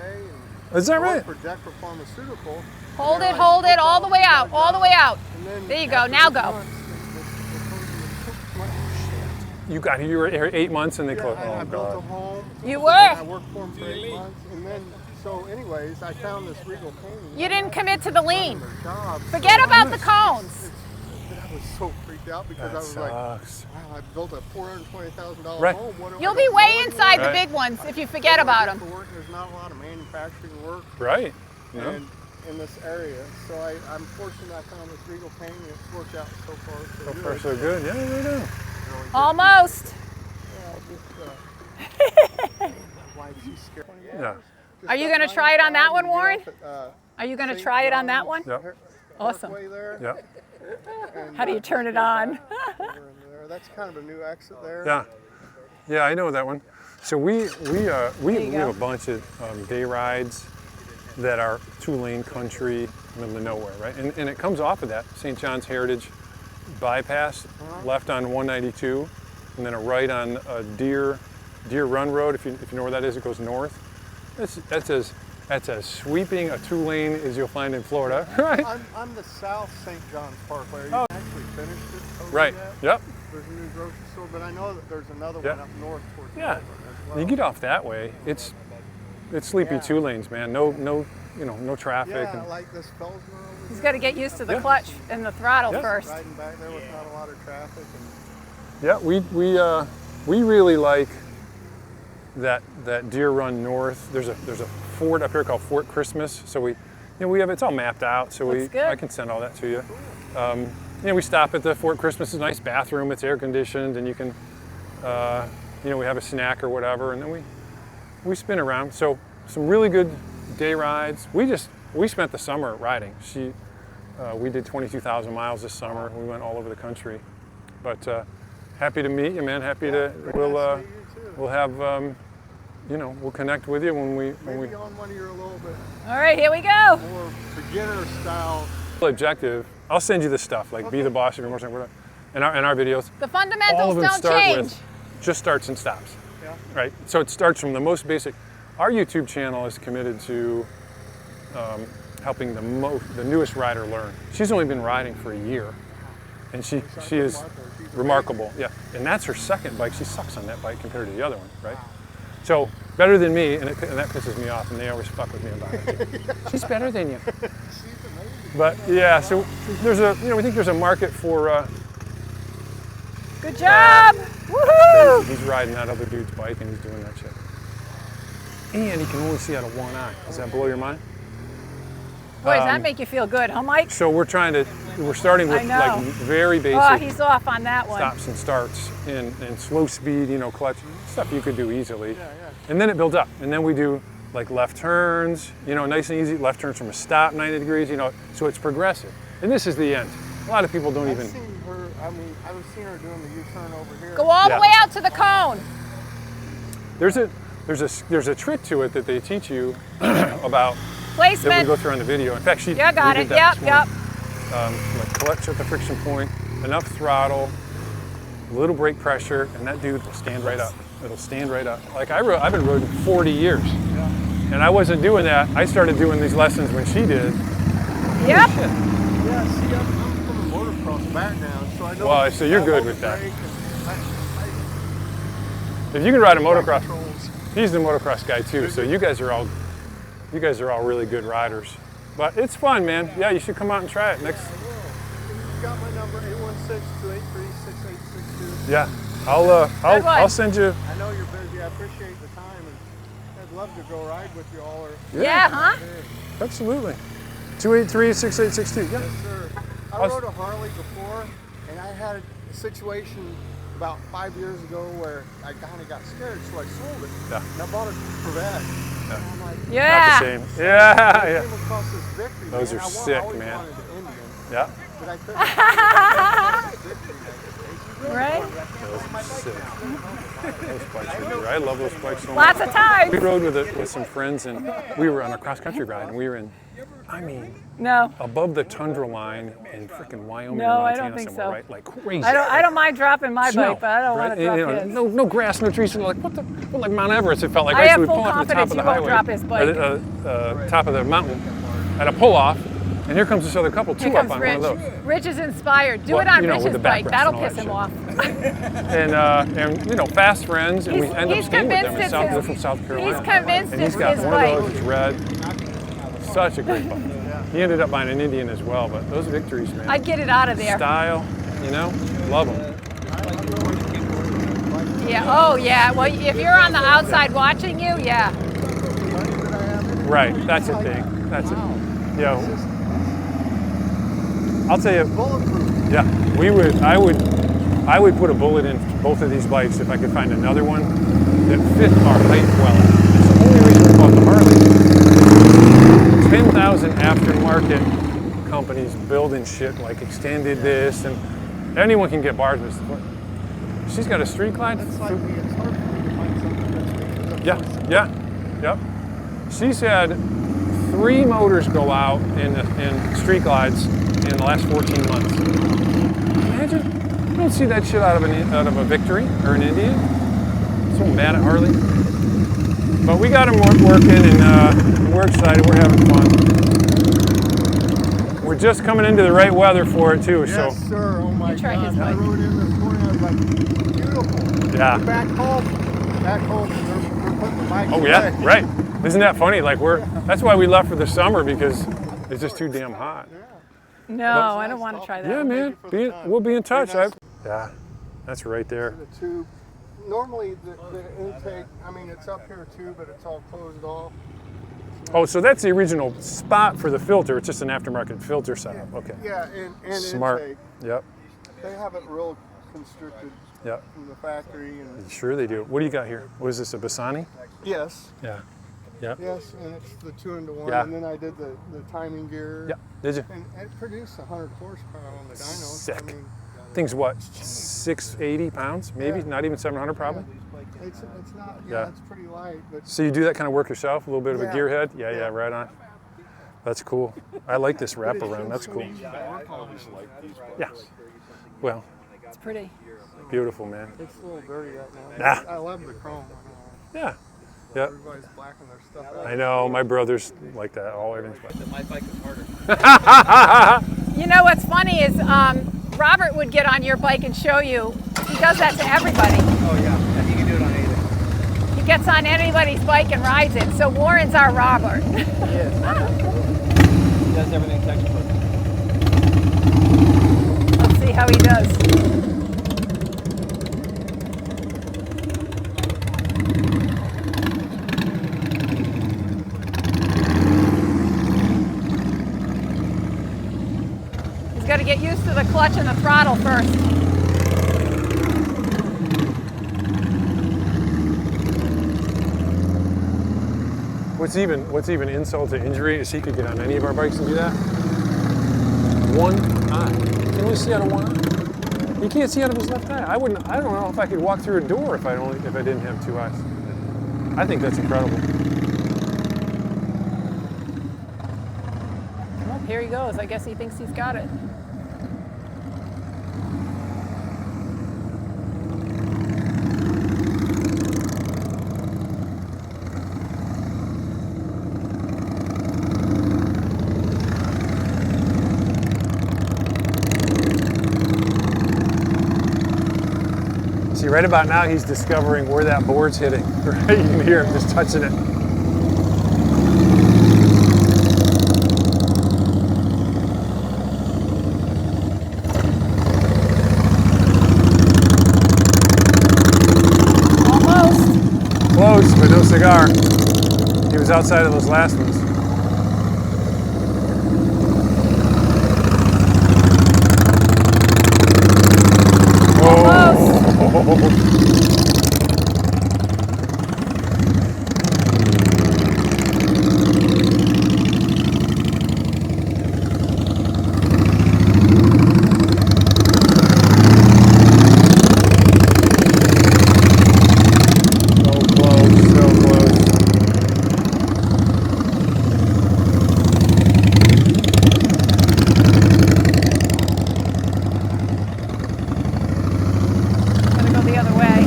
And Is that I right? worked for Decker Pharmaceutical. Hold it, all the way out, all the way out. And then There you go, after now 8 go. months, You got you were here 8 months and they yeah, closed. I Oh built a god. home. You And were. I worked for them for 8 months, and then so anyways, I found this Regal painting. You didn't commit to the lean. Job. Forget So about the cones. I was so freaked out because That I was like, sucks. wow, I built a $420,000 Right. home. What do You'll I be do? way Mowing inside the Right. big ones if you forget about them. For work, there's not a lot of manufacturing work Right. Yeah. and in this area. So I'm fortunate I found this Regal painting. It's worked out so far so So good. far so good. Yeah, we do. Really Almost. just, why she's scared. Yeah. Are you gonna try it on that one, Warren? Are you going to try it on that one? Yep. Awesome. There, Yep. and, How do you turn it on? over in there. That's kind of a new exit there. Yeah. Yeah, I know that one. So we you have go. a bunch of day rides that are two-lane country, middle of nowhere, right? And it comes off of that St. John's Heritage bypass, left on 192, and then a right on Deer Run Road. If you know where that is, it goes north. That's as sweeping a two-lane as you'll find in Florida, right? I'm the South St. John's Parkway. Oh. You actually finished it over Right. yet. Yep. There's a new grocery store, but I know that there's another Yeah. one up north towards Yeah. Melbourne as well. You get off that way, it's sleepy Yeah. two lanes, man. No traffic. Yeah, and, like this Felsner over He's here. got to get used to the Yeah. clutch and the throttle Yeah. first. Riding back there with not a lot of traffic. And yeah, we really like that Deer Run North. There's a fort up here called Fort Christmas. So we have it's all mapped out. So That's good. I can send all that to you. We stop at the Fort Christmas. It's a nice bathroom. It's air conditioned, and you can, we have a snack or whatever, and then we spin around. So some really good day rides. We spent the summer riding. We did 22,000 miles this summer. We went all over the country. But happy to meet you, man. Happy to. We'll have. You know, we'll connect with you when we. Maybe on one of your a little bit All right, here we go. more beginner style. Objective. I'll send you the stuff like be the boss of your motorcycle. In our videos. The All fundamentals of them don't start change. with just starts and stops. Yeah. Right. So it starts from the most basic. Our YouTube channel is committed to helping the newest rider learn. She's only been riding for a year, and she is remarkable. Yeah, and that's her second bike. She sucks on that bike compared to the other one, right? So better than me, and that pisses me off, and they always fuck with me about it. She's better than you. But yeah, so there's we think there's a market for. Good job. Woohoo! He's riding that other dude's bike, and he's doing that shit. And he can only see out of one eye. Does that blow your mind? Boy, does that make you feel good, huh, Mike? So we're starting with I know. like very basic Oh, he's off on that one. stops and starts and slow speed, clutch, stuff you could do easily. And then it builds up. And then we do like left turns, nice and easy, left turns from a stop 90 degrees, so it's progressive. And this is the end. A lot of people don't I've even. seen her. I mean, I was seeing her doing the U-turn over here. Go all Yeah. the way out to the cone. There's a trick to it that they teach you about that we Placement. go through on the video. In fact, Yeah, got we it. did that Yep, yep. this morning. Like clutch at the friction point, enough throttle, a little brake pressure, and that dude will stand right up. It'll stand right up. Like I've been riding 40 years, and I wasn't doing that. I started doing these lessons when she did. Yep. Yeah, see, I'm from a motocross background, so I know. Well, so you're I good know with the that. brake and If you can ride a I motocross, controls. he's the motocross guy too. So you guys are all really good riders. But it's fun, man. Yeah, you should come out and try it next. I will. You got my number, 816-283-6862. Yeah, Good one. I'll send you. I know you're busy. I appreciate the time, and I'd love to go ride with you all. Yeah, huh? Absolutely. 283-6862. Yeah. Yes, sir. I rode a Harley before, and I had a situation about 5 years ago where I kind of got scared, so I sold it. Yeah. And I bought a Corvette. Yeah. And I'm like, Not Yeah. the same. Yeah, I yeah. came across this Victory. Those man. are I sick, always man. wanted the Indian, Yeah. but I couldn't. Right? Those are sick. Those bikes are good. I love those bikes so much. Lots of time. We rode with some friends, and we were on a cross-country ride, and we were in, No. above the tundra line in freaking Wyoming No, or I Montana don't think somewhere, so. right? Like crazy. I don't mind dropping my Snow, bike, but I don't right? want to drop And, his. no grass, no trees. Like what the? Well, like Mount Everest, it felt like. I Right? have So we full pull up to the top confidence of the you won't highway, drop his bike. top of the mountain, at a pull-off, and here comes this other couple, Here two up comes on Rich. one of those. Rich is inspired. Do Well, it on with Rich's the bike. backrest That'll and all piss that him off. And fast friends, and we He's- end up he's staying with them convinced in South. it's They're his- from South Carolina. He's convinced and it's he's got his one bike. of those. It's red. Such a great bike. He ended up buying an Indian as well, but those victories, man. I'd get it out of there. Style, love them. Yeah. Oh, yeah. Well, if you're on the outside watching you, yeah. Right, that's a thing. That's it. Yeah. I'll tell you. Bulletproof. Yeah, I would put a bullet in both of these bikes if I could find another one that fit our height well. It's the only reason we bought the Harley. 10,000 aftermarket companies building shit like extended this, and anyone can get bars with this. She's got a street glide. It's like me. It's hard for me to find something that's Yep. She's had 3 motors go out in street glides in the last 14 months. Imagine, you don't see that shit out of a Victory or an Indian. So mad at Harley. But we got them working, and we're excited. We're having fun. We're just coming into the right weather for it too. Yes, So sir. Oh my try God. his I bike. rode in this morning. I was like, beautiful. Yeah. We're back home, we're putting the bike oh yeah, away. right. Isn't that funny? Like that's why we left for the summer, because it's just too damn hot. No, I don't want to try that. Yeah, man. for the time. We'll be in touch. Very nice. Yeah, that's right there. The tube. Normally the intake, I mean, it's up here too, but it's all closed off. Oh, so that's the original spot for the filter. It's just an aftermarket filter setup. Okay. Yeah, and Smart. intake. Yep. They have it real constricted Yep. from the factory. And Sure they do. What do you got here? What is this, a Bassani? yes, Yeah. Yep. yes, and it's the 2-in-1. Yeah. And then I did the timing gear. Yep. Did you? And it produced 100 horsepower on the dyno. Sick. I mean, Thing's what, 680 pounds? Maybe, Yeah. not even 700 probably? it's not, Yeah. it's pretty light, but So you do that kind of work yourself, a little bit of a Yeah. gearhead? Yeah, right on. That's cool. I like this but it wraparound, feels that's so cool. easy to work on. Yeah. Well, It's pretty. beautiful, man. It's a little dirty right now. Nah. I love the chrome. Yeah. Yep. Everybody's blacking their stuff out. I know, my brother's like that, all everything's black. My bike is harder. You know what's funny is Robert would get on your bike and show you. He does that to everybody. Oh yeah, and you can do it on anything. He gets on anybody's bike and rides it. So Warren's our Robert. Yes. He does everything textbook. Let's see how he does. He's got to get used to the clutch and the throttle first. What's even insult to injury is he could get on any of our bikes and do that. One eye. He can only see out of one eye. He can't see out of his left eye. I don't know if I could walk through a door if I didn't have two eyes. I think that's incredible. Well, here he goes. I guess he thinks he's got it. See, right about now he's discovering where that board's hitting. Right, you can hear him just touching it. Almost. Close, but no cigar. He was outside of those last ones. Almost. So close, so close. Gotta go the other way.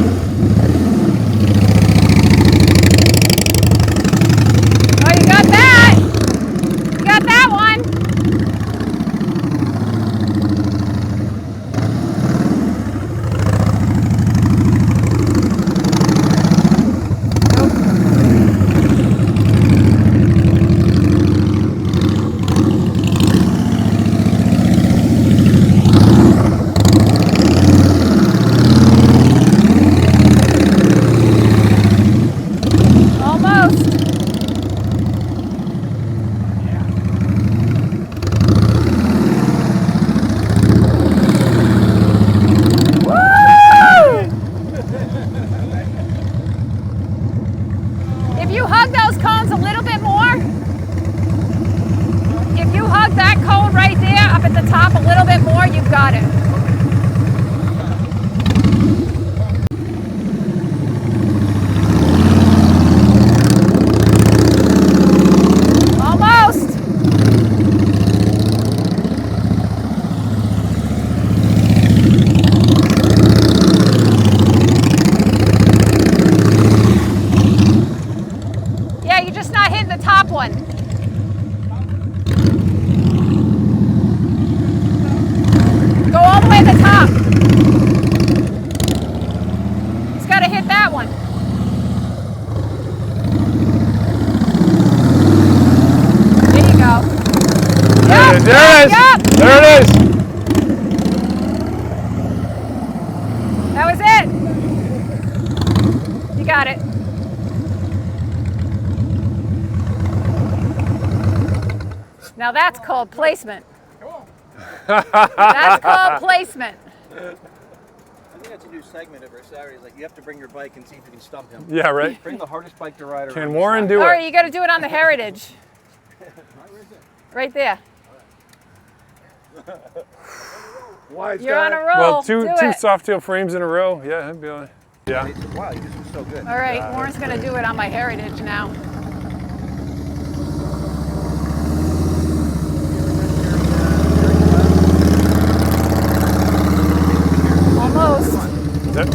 Oh, you got that! You got that one! Almost. Woo! If you hug those cones a little bit more, if you hug that cone right there up at the top a little bit more, you've got it. Almost. Yeah, you're just not hitting the top one. Go all the way to the top. It's got to hit that one. There you go. There it is, there it is! Yup. There it is! That was it. You got it. Now that's called placement. That's called placement. I think that's a new segment of our Saturdays. Like you have to bring your bike and see if you can stump him. Yeah, right? Bring the hardest bike to ride. Can Warren do All right, it? you got to do it on the Heritage. Right there. Wise You're guy. on a roll. Well, two Do it. Softail frames in a row. Yeah, that'd be all right. Yeah. Wow, you just were so good. All right, Warren's gonna do it on my Heritage now. Almost. Is that, I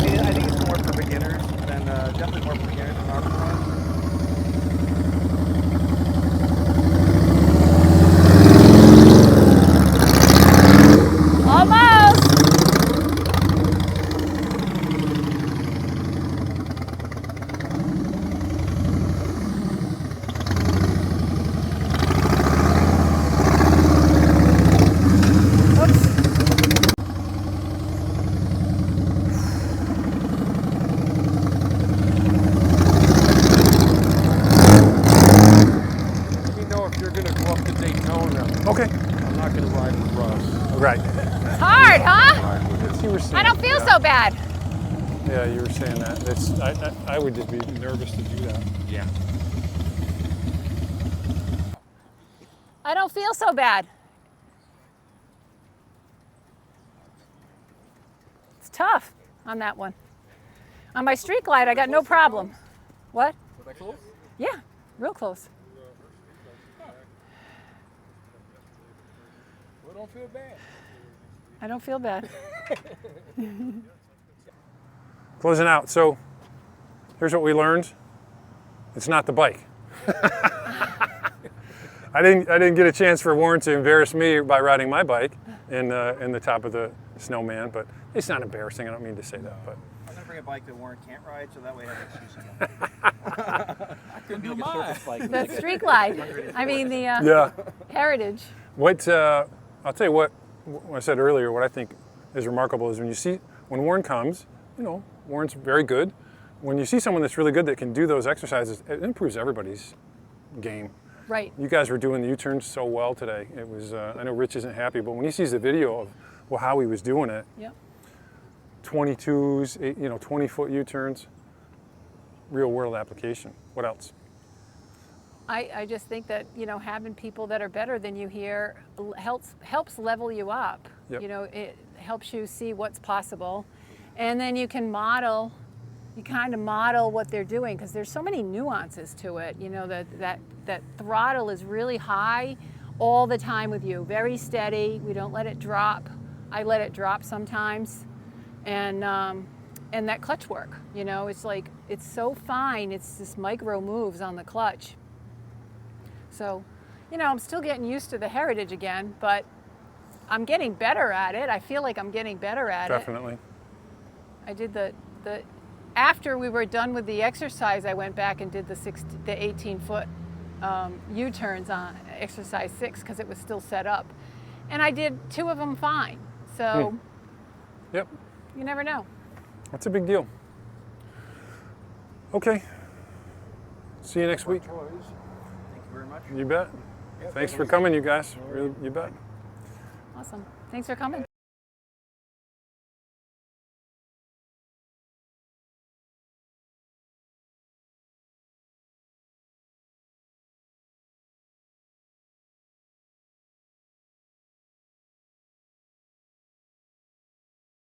mean, I think it's more for beginners than definitely more for beginners than our class. Almost. Oops. Let me know if you're going to go up to Daytona. okay. I'm not going to ride with Russ. Right. It's hard, huh? You were saying, I don't feel so bad. Yeah, you were saying that. I would just be nervous to do that. Yeah. I don't feel so bad. It's tough on that one. On my street glide, I got no problem. What? Was that close? Yeah, real close. Well, don't feel bad. I don't feel bad. Closing out. So here's what we learned. It's not the bike. I didn't get a chance for Warren to embarrass me by riding my bike in the top of the Snowman, but it's not embarrassing. I don't mean to say that, but I'm gonna bring a bike that Warren can't ride, so that way I have an excuse again. I couldn't do mine. The street glide. I mean the yeah. Heritage. What I'll tell you what I said earlier. What I think is remarkable is when Warren comes. You know, Warren's very good. When you see someone that's really good that can do those exercises, it improves everybody's game. Right. You guys were doing the U-turns so well today. It was. I know Rich isn't happy, but when he sees the video of how he was doing it, Yep. 22s, 20-foot U-turns, real world application. What else? I just think that, having people that are better than you here helps level you up. Yep. It helps you see what's possible. And then you can model, you kind of model what they're doing, because there's so many nuances to it. That throttle is really high all the time with you, very steady. We don't let it drop. I let it drop sometimes. And that clutch work, it's like, it's so fine. It's just micro moves on the clutch. So, I'm still getting used to the Heritage again, but I'm getting better at it. I feel like I'm getting better at it. Definitely. I did after we were done with the exercise, I went back and did the 18-foot U-turns on exercise 6 because it was still set up. And I did 2 of them fine. So Yep. you never know. That's a big deal. Okay. See you next week. Thank you very much. You bet. Thanks for coming, you guys. You bet. Awesome. Thanks for coming.